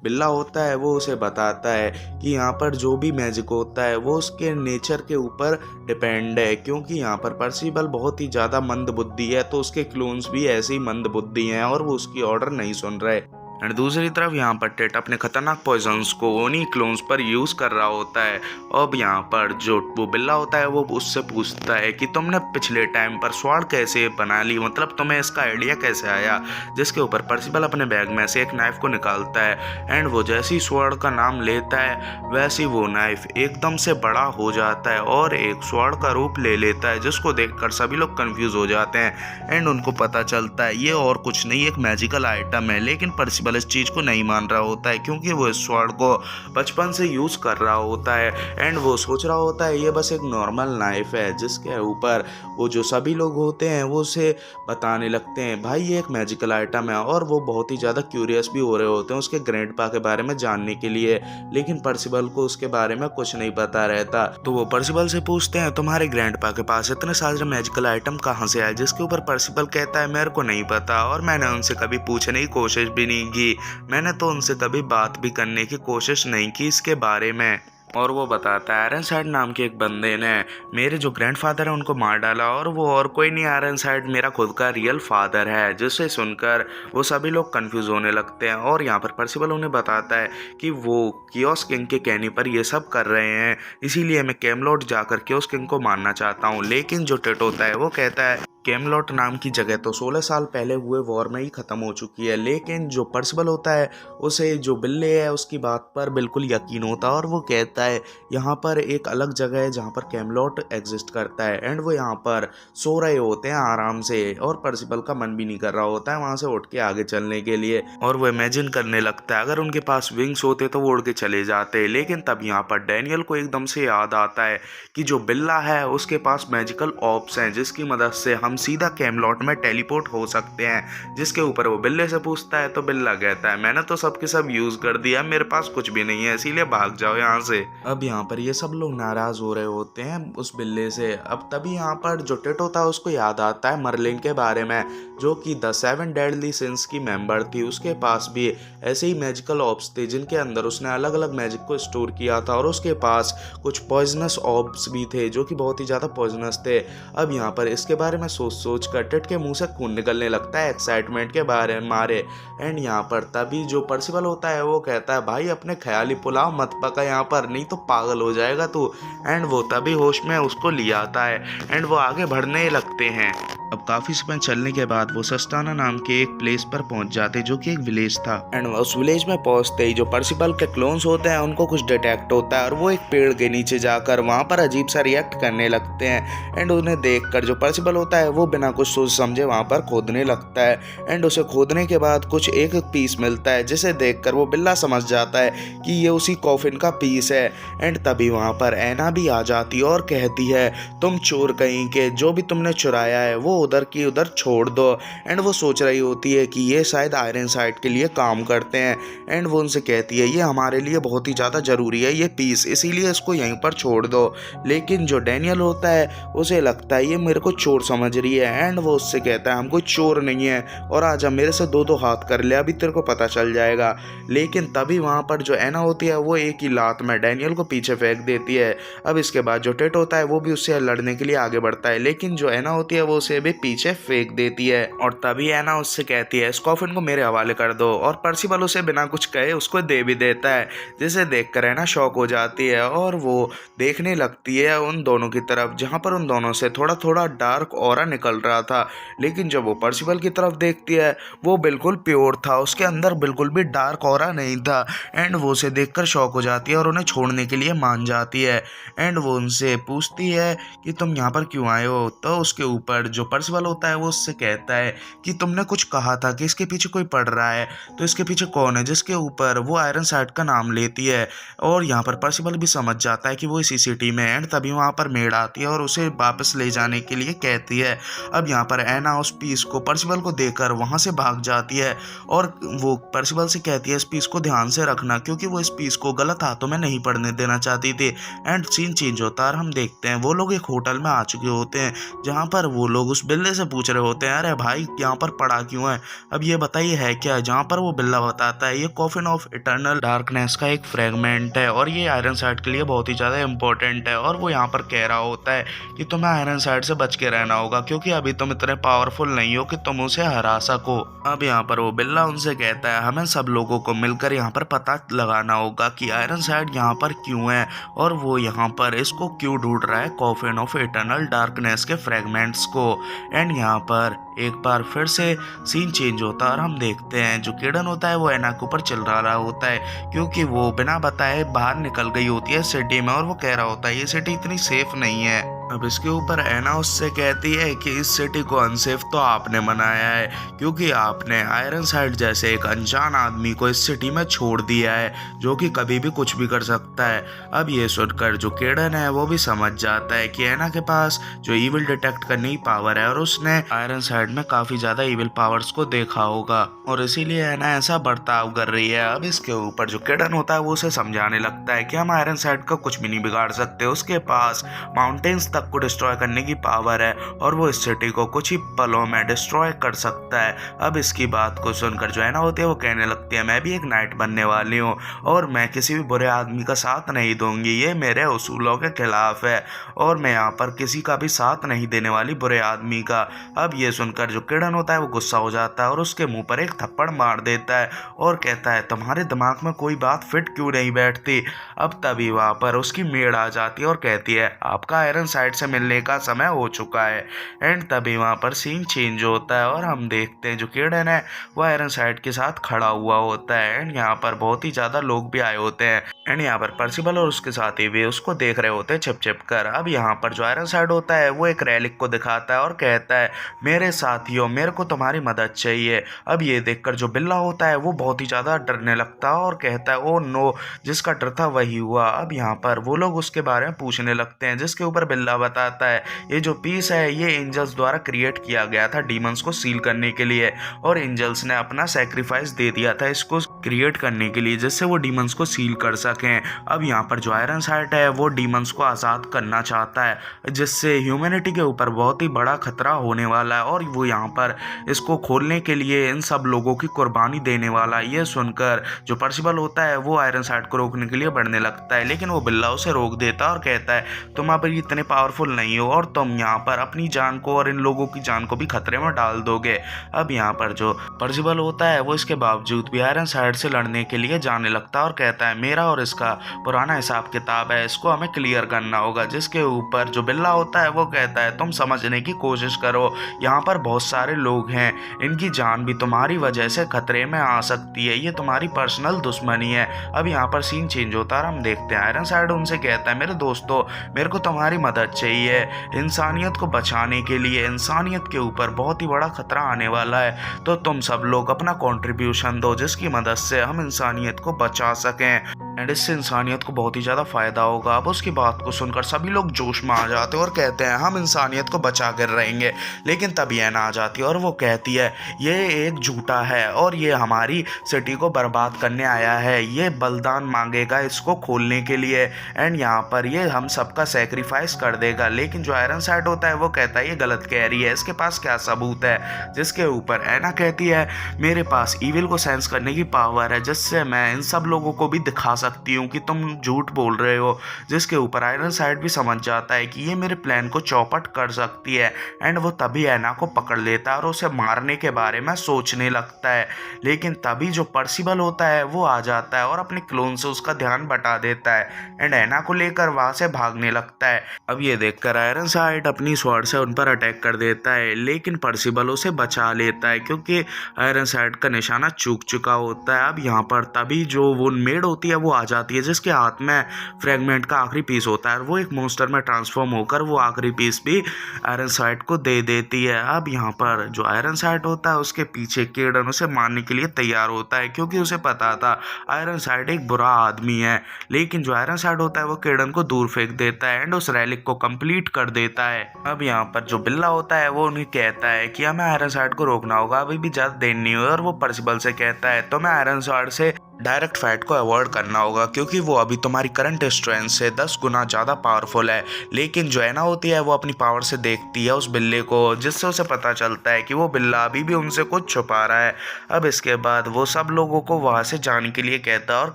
बिल्ला होता है वो उसे बताता है कि यहाँ पर जो भी मैजिक होता है वो उसके नेचर के ऊपर डिपेंड है, क्योंकि यहाँ पर पर्सिबल बहुत ही ज़्यादा मंद बुद्धि है तो उसके क्लोन्स भी ऐसे ही मंद बुद्धि हैं और वो उसकी ऑर्डर नहीं सुन रहे। एंड दूसरी तरफ यहाँ पर टेट अपने खतरनाक पॉइजन्स को उन्हीं क्लोन्स पर यूज़ कर रहा होता है। अब यहाँ पर जो वो बिल्ला होता है वो उससे पूछता है कि तुमने पिछले टाइम पर स्वॉर्ड कैसे बना ली, मतलब तुम्हें इसका आइडिया कैसे आया? जिसके ऊपर पर्सिबल अपने बैग में से एक नाइफ को निकालता है एंड वो जैसे ही स्वॉर्ड का नाम लेता है वैसे ही वो नाइफ एकदम से बड़ा हो जाता है और एक स्वॉर्ड का रूप ले लेता है, जिसको देखकर सभी लोग कंफ्यूज हो जाते हैं एंड उनको पता चलता है ये और कुछ नहीं एक मैजिकल आइटम है। लेकिन पर्सिबल इस चीज को नहीं मान रहा होता है क्योंकि वो इस स्वॉर्ड को बचपन से यूज कर रहा होता है एंड वो सोच रहा होता है ये बस एक नॉर्मल नाइफ है। जिसके ऊपर वो जो सभी लोग होते हैं वो उसे बताने लगते हैं, भाई ये एक मैजिकल आइटम है, और वो बहुत ही ज़्यादा क्यूरियस भी हो रहे होते हैं उसके ग्रैंडपा के बारे में जानने के लिए। लेकिन पर्सिबल को उसके बारे में कुछ नहीं पता रहता, तो वो पर्सिबल से पूछते हैं तुम्हारे ग्रैंडपा के पास इतने सारे मैजिकल आइटम कहाँ से आए? जिसके ऊपर पर्सिबल कहता है मेरे को नहीं पता और मैंने उनसे कभी पूछने की कोशिश भी नहीं की, मैंने तो उनसे कभी बात भी करने की कोशिश नहीं की इसके बारे में। और वो बताता है आयरनसाइड नाम के एक बंदे ने मेरे जो ग्रैंडफादर है उनको मार डाला और वो और कोई नहीं आयरनसाइड मेरा खुद का रियल फादर है। जिसे सुनकर वो सभी लोग कंफ्यूज होने लगते हैं और यहाँ पर पर्सिबल उन्हें बताता है कि वो कियोस किंग के कहने पर ये सब कर रहे हैं, इसीलिए मैं कैमलॉट जाकर कियोस किंग को मारना चाहता हूँ। लेकिन जो टेट होता है वो कहता है कैमलॉट नाम की जगह तो 16 साल पहले हुए वॉर में ही ख़त्म हो चुकी है। लेकिन जो पर्सिबल होता है उसे जो बिल्ले है उसकी बात पर बिल्कुल यकीन होता है और वो कहता है यहाँ पर एक अलग जगह है जहाँ पर कैमलॉट एग्जिस्ट करता है एंड वो यहाँ पर सो रहे होते हैं आराम से और पर्सिबल का मन भी नहीं कर रहा होता है वहाँ से उठ के आगे चलने के लिए और वो इमेजिन करने लगता है अगर उनके पास विंग्स होते तो वो उड़ के चले जाते। लेकिन तब यहाँ पर डैनियल को एकदम से याद आता है कि जो बिल्ला है उसके पास मैजिकल ऑप्स हैं जिसकी मदद से हम हम सीधा कैमलॉट में टेलीपोर्ट हो सकते हैं। जिसके ऊपर वो बिल्ले से पूछता है तो बिल्ला कहता है मैंने तो सब के सब यूज कर दिया, मेरे पास कुछ भी नहीं है, इसीलिए भाग जाओ यहाँ से। अब यहाँ पर ये सब लोग नाराज हो रहे होते हैं उस बिल्ले से। अब तभी यहाँ पर जो टिट होता है उसको याद आता है मर्लिन के बारे में, जो कि द 7 डेडली सिंस की मेंबर थी। उसके पास भी ऐसे ही मैजिकल ऑब्स थे जिनके अंदर उसने अलग अलग मैजिक को स्टोर किया था, और उसके पास कुछ पॉइजनस ऑब्स भी थे जो कि बहुत ही ज़्यादा पॉइजनस थे। अब यहाँ पर इसके बारे में सोच सोच कर टिट के मुंह से खून निकलने लगता है एक्साइटमेंट के बारे में मारे। एंड यहाँ पर तभी जो पर्सिबल होता है वो कहता है भाई अपने ख्याली पुलाव मत पका यहाँ पर, नहीं तो पागल हो जाएगा तू। एंड वो तभी होश में उसको लिया आता है एंड वो आगे बढ़ने लगते हैं। अब काफ़ी समय चलने के बाद वो सस्ताना नाम के एक प्लेस पर पहुंच जाते जो कि एक विलेज था। एंड उस विलेज में पहुंचते ही जो पर्सिबल के क्लोन्स होते हैं उनको कुछ डिटेक्ट होता है, और वो एक पेड़ के नीचे जाकर वहां पर अजीब सा रिएक्ट करने लगते हैं। एंड उन्हें देखकर जो पर्सिबल होता है वो बिना कुछ सोच समझे वहां पर खोदने लगता है। एंड उसे खोदने के बाद कुछ एक पीस मिलता है, जिसे देखकर वो बिल्ला समझ जाता है कि ये उसी कॉफिन का पीस है। एंड तभी वहां पर ऐना भी आ जाती है और कहती है तुम चोर कहीं के, जो भी तुमने चुराया है वो उधर की उधर छोड़ दो। एंड वो सोच रही होती है कि ये शायद आयरन साइड के लिए काम करते हैं। एंड वो उनसे कहती है ये हमारे लिए बहुत ही ज़्यादा ज़रूरी है ये पीस, इसीलिए इसको यहीं पर छोड़ दो। लेकिन जो डैनियल होता है उसे लगता है ये मेरे को चोर समझ रही है। एंड वो उससे कहता है हम कोई चोर नहीं है, और आजा मेरे से दो दो हाथ कर ले, अभी तेरे को पता चल जाएगा। लेकिन तभी वहाँ पर जो ऐना होती है वो एक ही लात में डैनियल को पीछे फेंक देती है। अब इसके बाद जो टिट होता है वो भी उससे लड़ने के लिए आगे बढ़ता है, लेकिन जो ऐना होती है वो उसे भी पीछे फेंक देती है। और तभी ऐना उससे कहती है इस कॉफिन को मेरे हवाले कर दो, और पर्सिबल उसे बिना कुछ कहे उसको दे भी देता है, जिसे देखकर ऐना शॉक हो जाती है और वो देखने लगती है उन दोनों की तरफ, जहां पर उन दोनों से थोड़ा थोड़ा डार्क ऑरा निकल रहा था। लेकिन जब वो पर्सिबल की तरफ देखती है वो बिल्कुल प्योर था, उसके अंदर बिल्कुल भी डार्क ऑरा नहीं था। एंड वो उसे देखकर शॉक हो जाती है और उन्हें छोड़ने के लिए मान जाती है। एंड वो उनसे पूछती है कि तुम यहाँ पर क्यों आए हो। तो उसके ऊपर जो पर्सिबल होता है वो उससे कहता है कि तुमने कुछ कहा था कि इसके पीछे कोई पड़ रहा है, तो इसके पीछे कौन है, जिसके ऊपर वो आयरन साइड का नाम लेती है। और यहाँ पर पर्सिबल भी समझ जाता है कि वो इसी सिटी में है। एंड तभी वहाँ पर मेड आती है और उसे वापस ले जाने के लिए कहती है। अब यहाँ पर ऐना उस पीस को पर्सिबल को देकर वहाँ से भाग जाती है, और वो पर्सिबल से कहती है इस पीस को ध्यान से रखना, क्योंकि वो इस पीस को गलत हाथों में नहीं पड़ने देना चाहती थी। एंड सीन चेंज होता है और हम देखते हैं वो लोग एक होटल में आ चुके होते हैं, जहाँ पर वो लोग उस बिल्ले से पूछ रहे होते हैं अरे भाई यहाँ पर पड़ा क्यों है, अब ये बताइए है क्या। जहाँ पर वो बिल्ला बताता है ये कॉफिन ऑफ इटर्नल डार्कनेस का एक फ्रेगमेंट है, और ये आयरन साइड के लिए बहुत ही ज़्यादा इंपॉर्टेंट है। और वो यहाँ पर कह रहा होता है कि तुम्हें आयरन साइड से बच के रहना होगा, क्योंकि अभी तुम इतने पावरफुल नहीं हो कि तुम उसे हरा सको। अब यहाँ पर वो बिल्ला उनसे कहता है हमें सब लोगों को मिलकर यहाँ पर पता लगाना होगा कि आयरन साइड यहाँ पर क्यों है, और वो यहाँ पर इसको क्यों ढूंढ रहा है, कॉफिन ऑफ इटर्नल डार्कनेस के फ्रेगमेंट्स को। एंड यहाँ पर एक बार फिर से सीन चेंज होता है और हम देखते हैं जो किडन होता है वो ऐना के ऊपर चल रहा होता है, क्योंकि वो बिना बताए बाहर निकल गई होती है सिटी में, और वो कह रहा होता है ये सिटी इतनी सेफ नहीं है। अब इसके ऊपर ऐना उससे कहती है कि इस सिटी को अनसेफ तो आपने बनाया है, क्योंकि आपने आयरन साइड जैसे एक अनजान आदमी को इस सिटी में छोड़ दिया है, जो कि कभी भी कुछ भी कर सकता है। अब ये सुनकर जो किडन है वो भी समझ जाता है कि ऐना के पास जो ईविल डिटेक्ट करने की पावर है, और उसने आयरन साइड में काफी ज्यादा ईविल पावर्स को देखा होगा, और इसीलिए ऐना ऐसा बर्ताव कर रही है। अब इसके ऊपर जो किडन होता है वो उसे समझाने लगता है कि हम आयरन साइड का कुछ भी नहीं बिगाड़ सकते, उसके पास माउंटेन्स तक को डिस्ट्रॉय करने की पावर है, और वो इस सिटी को कुछ ही पलों में डिस्ट्रॉय कर सकता है। अब इसकी बात को सुनकर जो ऐना होती है वो कहने लगती है मैं भी एक नाइट बनने वाली हूँ, और मैं किसी भी बुरे आदमी का साथ नहीं दूंगी, ये मेरे उसूलों के खिलाफ है, और मैं यहाँ पर किसी का भी साथ नहीं देने वाली बुरे आदमी का। अब ये सुनकर जो किडन होता है वो गुस्सा हो जाता है और उसके मुंह पर एक थप्पड़ मार देता है, और कहता है तुम्हारे दिमाग में कोई बात फिट क्यों नहीं बैठती। अब तभी वहाँ पर उसकी मेड आ जाती है और कहती है आपका आयरन साइड से मिलने का समय हो चुका है। एंड तभी वहाँ पर सीन चेंज होता है और हम देखते हैं जो किडन है वो आयरन साइड के साथ खड़ा हुआ होता है। एंड यहाँ पर बहुत ही ज़्यादा लोग भी आए होते हैं, एंड यहाँ पर पर्सिबल और उसके साथी भी उसको देख रहे होते हैं छिप छिप कर। अब यहाँ पर जो आयरन साइड होता है वो एक रेलिक को दिखाता है और कहता है मेरे साथियों, मेरे को तुम्हारी मदद चाहिए। अब ये देखकर जो बिल्ला होता है वो बहुत ही ज़्यादा डरने लगता है और कहता है ओ नो, जिसका डर था वही हुआ। अब यहाँ पर वो लोग उसके बारे में पूछने लगते हैं, जिसके ऊपर बिल्ला बताता है ये जो पीस है ये एंजल्स द्वारा क्रिएट किया गया था डीमंस को सील करने के लिए, और एंजल्स ने अपना सेक्रीफाइस दे दिया था इसको क्रिएट करने के लिए, जिससे वो डीमंस को सील कर सकें। अब यहाँ पर जो आयरनहार्ट है वो डीमंस को आज़ाद करना चाहता है, जिससे ह्यूमैनिटी के ऊपर बहुत ही बड़ा खतरा होने वाला है, और वो यहाँ पर इसको खोलने के लिए इन सब लोगों की कुर्बानी देने वाला है। ये सुनकर जो पर्सिबल होता है वो आयरनहार्ट को रोकने के लिए बढ़ने लगता है, लेकिन वो बिल्ला उसे रोक देता है और कहता है तुम अभी इतने पावरफुल नहीं हो और तुम यहाँ पर अपनी जान को और इन लोगों की जान को भी खतरे में डाल दोगे। अब यहाँ पर जो पर्सिबल होता है वो इसके बावजूद भी आयरनहार्ट से लड़ने के लिए जाने लगता है और कहता है मेरा और इसका पुराना हिसाब किताब है, इसको हमें क्लियर करना होगा। जिसके ऊपर जो बिल्ला होता है वो कहता है तुम समझने की कोशिश करो, यहाँ पर बहुत सारे लोग हैं, इनकी जान भी तुम्हारी वजह से खतरे में आ सकती है, ये तुम्हारी पर्सनल दुश्मनी है। अब यहाँ पर सीन चेंज होता है और हम देखते हैं आयरनहार्ट उनसे कहता है मेरे दोस्तों, मेरे को तुम्हारी मदद चाहिए इंसानियत को बचाने के लिए, इंसानियत के ऊपर बहुत ही बड़ा खतरा आने वाला है, तो तुम सब लोग अपना कंट्रीब्यूशन दो जिसकी मदद से हम इंसानियत को बचा सकें एंड इससे इंसानियत को बहुत ही ज़्यादा फ़ायदा होगा। अब उसकी बात को सुनकर सभी लोग जोश में आ जाते हैं और कहते हैं हम इंसानियत को बचा कर रहेंगे। लेकिन तभी ऐना आ जाती है और वो कहती है ये एक झूठा है और ये हमारी सिटी को बर्बाद करने आया है, ये बलिदान मांगेगा इसको खोलने के लिए एंड यहाँ पर ये हम सबका सेक्रीफाइस कर देगा। लेकिन जो आयरनहार्ट होता है वो कहता है ये गलत कह रही है, इसके पास क्या सबूत है। जिसके ऊपर ऐना कहती है मेरे पास ईविल को सेंस करने की पावर है, जिससे मैं इन सब लोगों को भी दिखा सकती हूँ कि तुम झूठ बोल रहे हो। जिसके ऊपर आयरनहार्ट भी समझ जाता है कि ये मेरे प्लान को चौपट कर सकती है एंड वो तभी ऐना को पकड़ लेता है और उसे मारने के बारे में सोचने लगता है। लेकिन तभी जो पर्सिबल होता है वो आ जाता है और अपने क्लोन से उसका ध्यान बटा देता है एंड ऐना को लेकर वहां से भागने लगता है। अब ये देखकर आयरनहार्ट अपनी स्वॉर्ड से उन पर अटैक कर देता है, लेकिन पर्सिबल उसे बचा लेता है क्योंकि आयरनहार्ट का निशाना चूक चुका होता है। अब यहाँ पर तभी जो वो मेड होती है वो आ जाती है, जिसके हाथ में फ्रेगमेंट का आखिरी पीस होता है और वो एक मॉन्स्टर में ट्रांसफॉर्म होकर वो आखिरी पीस भी आयरनहार्ट को दे देती है। अब यहाँ पर जो आयरनहार्ट होता है उसके पीछे केडन उसे मारने के लिए तैयार होता है, क्योंकि उसे पता था आयरनहार्ट एक बुरा आदमी है। लेकिन जो आयरनहार्ट होता है वो केडन को दूर फेंक देता है एंड उस रैलिक को कंप्लीट कर देता है। अब यहाँ पर जो बिल्ला होता है वो उन्हें कहता है कि हमें आयरनहार्ट को रोकना होगा, अभी भी ज्यादा देर नहीं हुई, और वो पर्सिबल से कहता है तो मैं आयरनहार्ट से डायरेक्ट फाइट को अवॉइड करना होगा क्योंकि वो अभी तुम्हारी करंट स्ट्रेंथ से 10 गुना ज़्यादा पावरफुल है। लेकिन जो ऐना होती है वो अपनी पावर से देखती है उस बिल्ले को, जिससे उसे पता चलता है कि वो बिल्ला अभी भी उनसे कुछ छुपा रहा है। अब इसके बाद वो सब लोगों को वहाँ से जाने के लिए कहता है और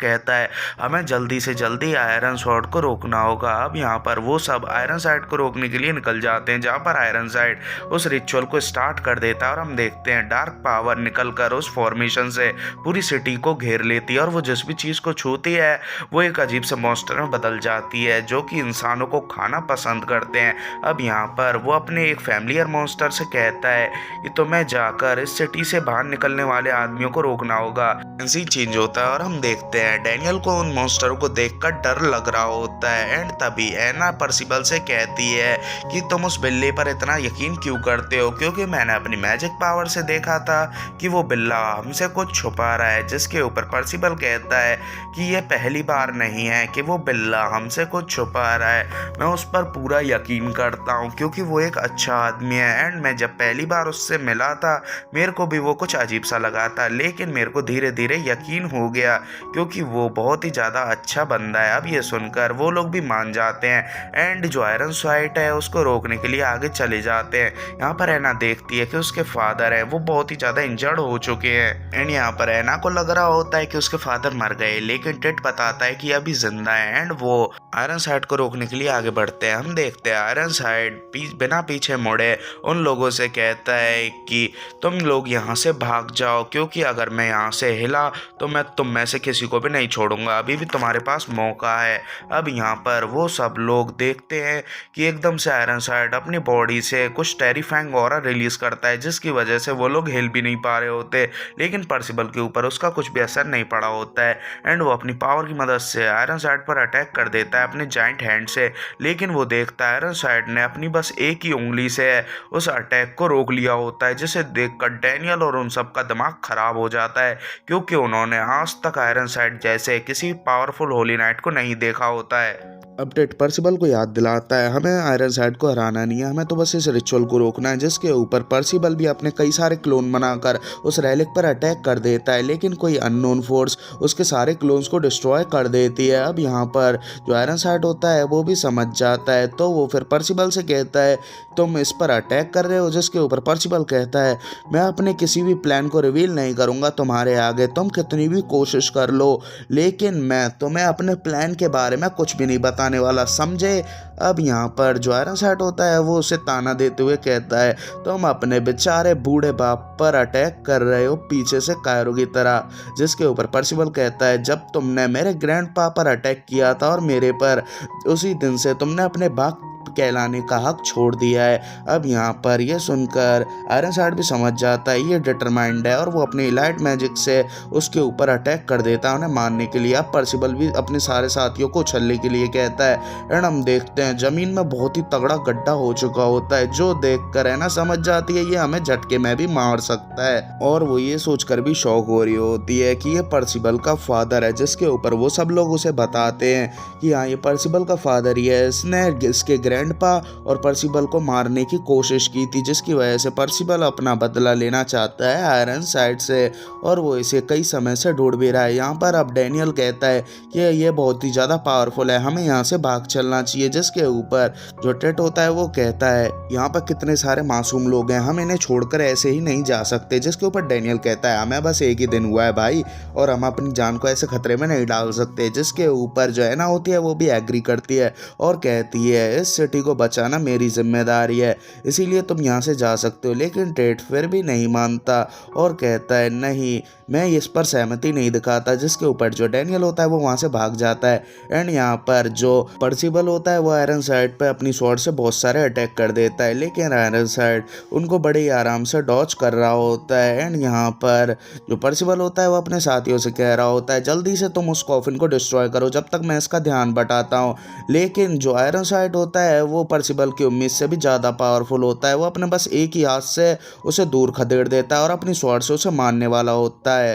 कहता है हमें जल्दी से जल्दी आयरनहार्ट को रोकना होगा। अब यहाँ पर वो सब आयरनहार्ट को रोकने के लिए निकल जाते हैं, जहाँ पर आयरनहार्ट उस रिचुअल को स्टार्ट कर देता है और हम देखते हैं डार्क पावर निकल कर उस फॉर्मेशन से पूरी सिटी को घेर लेती है और वो जिस भी चीज़ को छूती है वो एक अजीब से मॉन्स्टर में बदल जाती है जो कि इंसानों को खाना पसंद करते हैं। अब यहाँ पर वो अपने एक फैमिलियर मॉन्स्टर से कहता है कि तुम्हें जाकर इस सिटी से बाहर निकलने वाले आदमियों को रोकना होगा। सीन चेंज होता है और हम देखते हैं डैनियल को उन मॉन्स्टरों को देखकर डर लग रहा होता है एंड तभी ऐना पर्सिबल से कहती है कि तुम उस बिल्ले पर इतना यकीन क्यों करते हो, क्योंकि मैंने अपनी मैजिक पावर से देखा था कि वो बिल्ला हमसे कुछ छुपा रहा है। जिसके ऊपर पर्सिबल कहता है कि ये पहली बार नहीं है कि वो बिल्ला हमसे कुछ छुपा रहा है, मैं उस पर पूरा यकीन करता हूँ क्योंकि वो एक अच्छा आदमी है एंड मैं जब पहली बार उससे मिला था मेरे को भी वो कुछ अजीब सा लगा था, लेकिन मेरे को धीरे धीरे यकीन हो गया क्योंकि वो बहुत ही ज़्यादा अच्छा बंदा है। अब ये सुनकर वो लोग भी मान जाते हैं एंड जो आयरनहार्ट है उसको रोकने के लिए आगे चले जाते हैं। यहाँ पर ऐना देखती है कि उसके फादर है वो बहुत ही ज़्यादा इंजर्ड हो चुके हैं एंड यहाँ पर ऐना को लग रहा होता है कि उसके फादर मर गए, लेकिन टेड बताता है कि अभी जिंदा है एंड वो आयरनहार्ट को रोकने के लिए आगे बढ़ते हैं। हम देखते हैं आयरनहार्ट बिना पीछे मुड़े उन लोगों से कहता है कि तुम लोग यहाँ से भाग जाओ क्योंकि अगर मैं यहाँ से हिला तो मैं तुम में से किसी को भी नहीं छोड़ूंगा, अभी भी तुम्हारे पास मौका है। अब यहाँ पर वो सब लोग देखते हैं कि एकदम से आयरनहार्ट अपनी बॉडी से कुछ टेरिफाइंग ऑरा रिलीज करता है, जिसकी वजह से वो लोग हिल भी नहीं पा रहे होते, लेकिन पर्सिबल के ऊपर उसका कुछ भी असर नहीं पड़ खड़ा होता है एंड वो अपनी पावर की मदद से आयरनसाइड पर अटैक कर देता है अपने जाइंट हैंड से। लेकिन वो देखता है आयरनसाइड ने अपनी बस एक ही उंगली से उस अटैक को रोक लिया होता है, जिसे देखकर डैनियल और उन सब का दिमाग खराब हो जाता है, क्योंकि उन्होंने आज तक आयरनसाइड जैसे किसी पावरफुल होली नाइट को नहीं देखा होता है। अपडेट पर्सिबल को याद दिलाता है हमें आयरनसाइड को हराना नहीं है, हमें तो बस इस रिचुअल को रोकना है, जिसके ऊपर पर्सिबल भी अपने कई सारे क्लोन बनाकर उस रेलिक पर अटैक कर देता है। लेकिन कोई अननोन फोर्स उसके सारे क्लोन्स को डिस्ट्रॉय कर देती है। अब यहाँ पर जो आयरनसाइड होता है वो भी समझ जाता है, तो वो फिर पर्सिबल से कहता है तुम इस पर अटैक कर रहे हो, जिसके ऊपर पर्सिबल कहता है मैं अपने किसी भी प्लान को रिवील नहीं करूँगा तुम्हारे आगे, तुम कितनी भी कोशिश कर लो, लेकिन मैं तुम्हें अपने प्लान के बारे में कुछ भी नहीं बताने वाला, समझे। अब यहाँ पर जो आयरनसाइड होता है वो उसे ताना देते हुए कहता है तुम अपने बेचारे बूढ़े बाप पर अटैक कर रहे हो पीछे से कायरो की तरह, जिसके ऊपर पर्सिबल कहता है जब तुमने मेरे ग्रैंडपा पर अटैक किया था और मेरे पर, उसी दिन से तुमने अपने बाप कहलाने का हक छोड़ दिया है। अब यहाँ पर यह सुनकर आयरनसाइड भी समझ जाता है ये डिटरमाइंड है और वो अपने इलाइट मैजिक से उसके ऊपर अटैक कर देता है उन्हें मारने के लिए। अब पर्सिबल भी अपने सारे साथियों को उछलने के लिए कहता है एंड हम देखते हैं जमीन में बहुत ही तगड़ा गड्ढा हो चुका होता है, जो देखकर है ना समझ जाती है ये हमें झटके में भी मार सकता है। और वो ये सोचकर भी शॉक हो रही होती है कि ये पर्सिबल का फादर है, जिसके ऊपर वो सब लोग उसे बताते हैं कि हाँ ये पर्सिबल का फादर ही है, इसने इसके ग्रैंडपा और पर्सिबल को मारने की कोशिश की थी, जिसकी वजह से पर्सिबल अपना बदला लेना चाहता है आयरनसाइड से और वो इसे कई समय से ढूंढ भी रहा है। यहाँ पर अब डैनियल कहता है कि ये बहुत ही ज़्यादा पावरफुल है, हमें यहाँ से भाग चलना चाहिए, जिसके ऊपर जो टेट होता है वो कहता है यहाँ पर कितने सारे मासूम लोग हैं, हम इन्हें छोड़कर ऐसे ही नहीं जा सकते, जिसके ऊपर डैनियल कहता है हमें बस एक ही दिन हुआ है भाई और हम अपनी जान को ऐसे खतरे में नहीं डाल सकते, जिसके ऊपर जो है ना होती है वो भी एग्री करती है और कहती है इस सिटी को बचाना मेरी जिम्मेदारी है, इसीलिए तुम यहाँ से जा सकते हो। लेकिन टेट फिर भी नहीं मानता और कहता है नहीं मैं इस पर सहमति नहीं दिखाता, जिसके ऊपर जो डैनियल होता है वो वहाँ से भाग जाता है एंड यहाँ पर जो पर्सिबल होता है वो आयरनसाइड पे अपनी स्वॉर्ड से बहुत सारे अटैक कर देता है, लेकिन आयरनसाइड उनको बड़े ही आराम से डॉच कर रहा होता है एंड यहाँ पर जो पर्सिबल होता है वो अपने साथियों से कह रहा होता है जल्दी से तुम उस कॉफिन को डिस्ट्रॉय करो जब तक मैं इसका ध्यान बटाता हूँ। लेकिन जो आयरनसाइड होता है वो पर्सिबल की उम्मीद से भी ज़्यादा पावरफुल होता है, वो अपने बस एक ही हाथ से उसे दूर खदेड़ देता है और अपनी स्वॉर्ड से उसे मारने वाला होता है।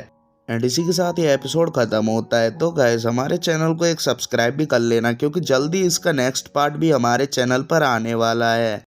एंड इसी के साथ ये एपिसोड ख़त्म होता है। तो गाइस हमारे चैनल को एक सब्सक्राइब भी कर लेना, क्योंकि जल्दी इसका नेक्स्ट पार्ट भी हमारे चैनल पर आने वाला है।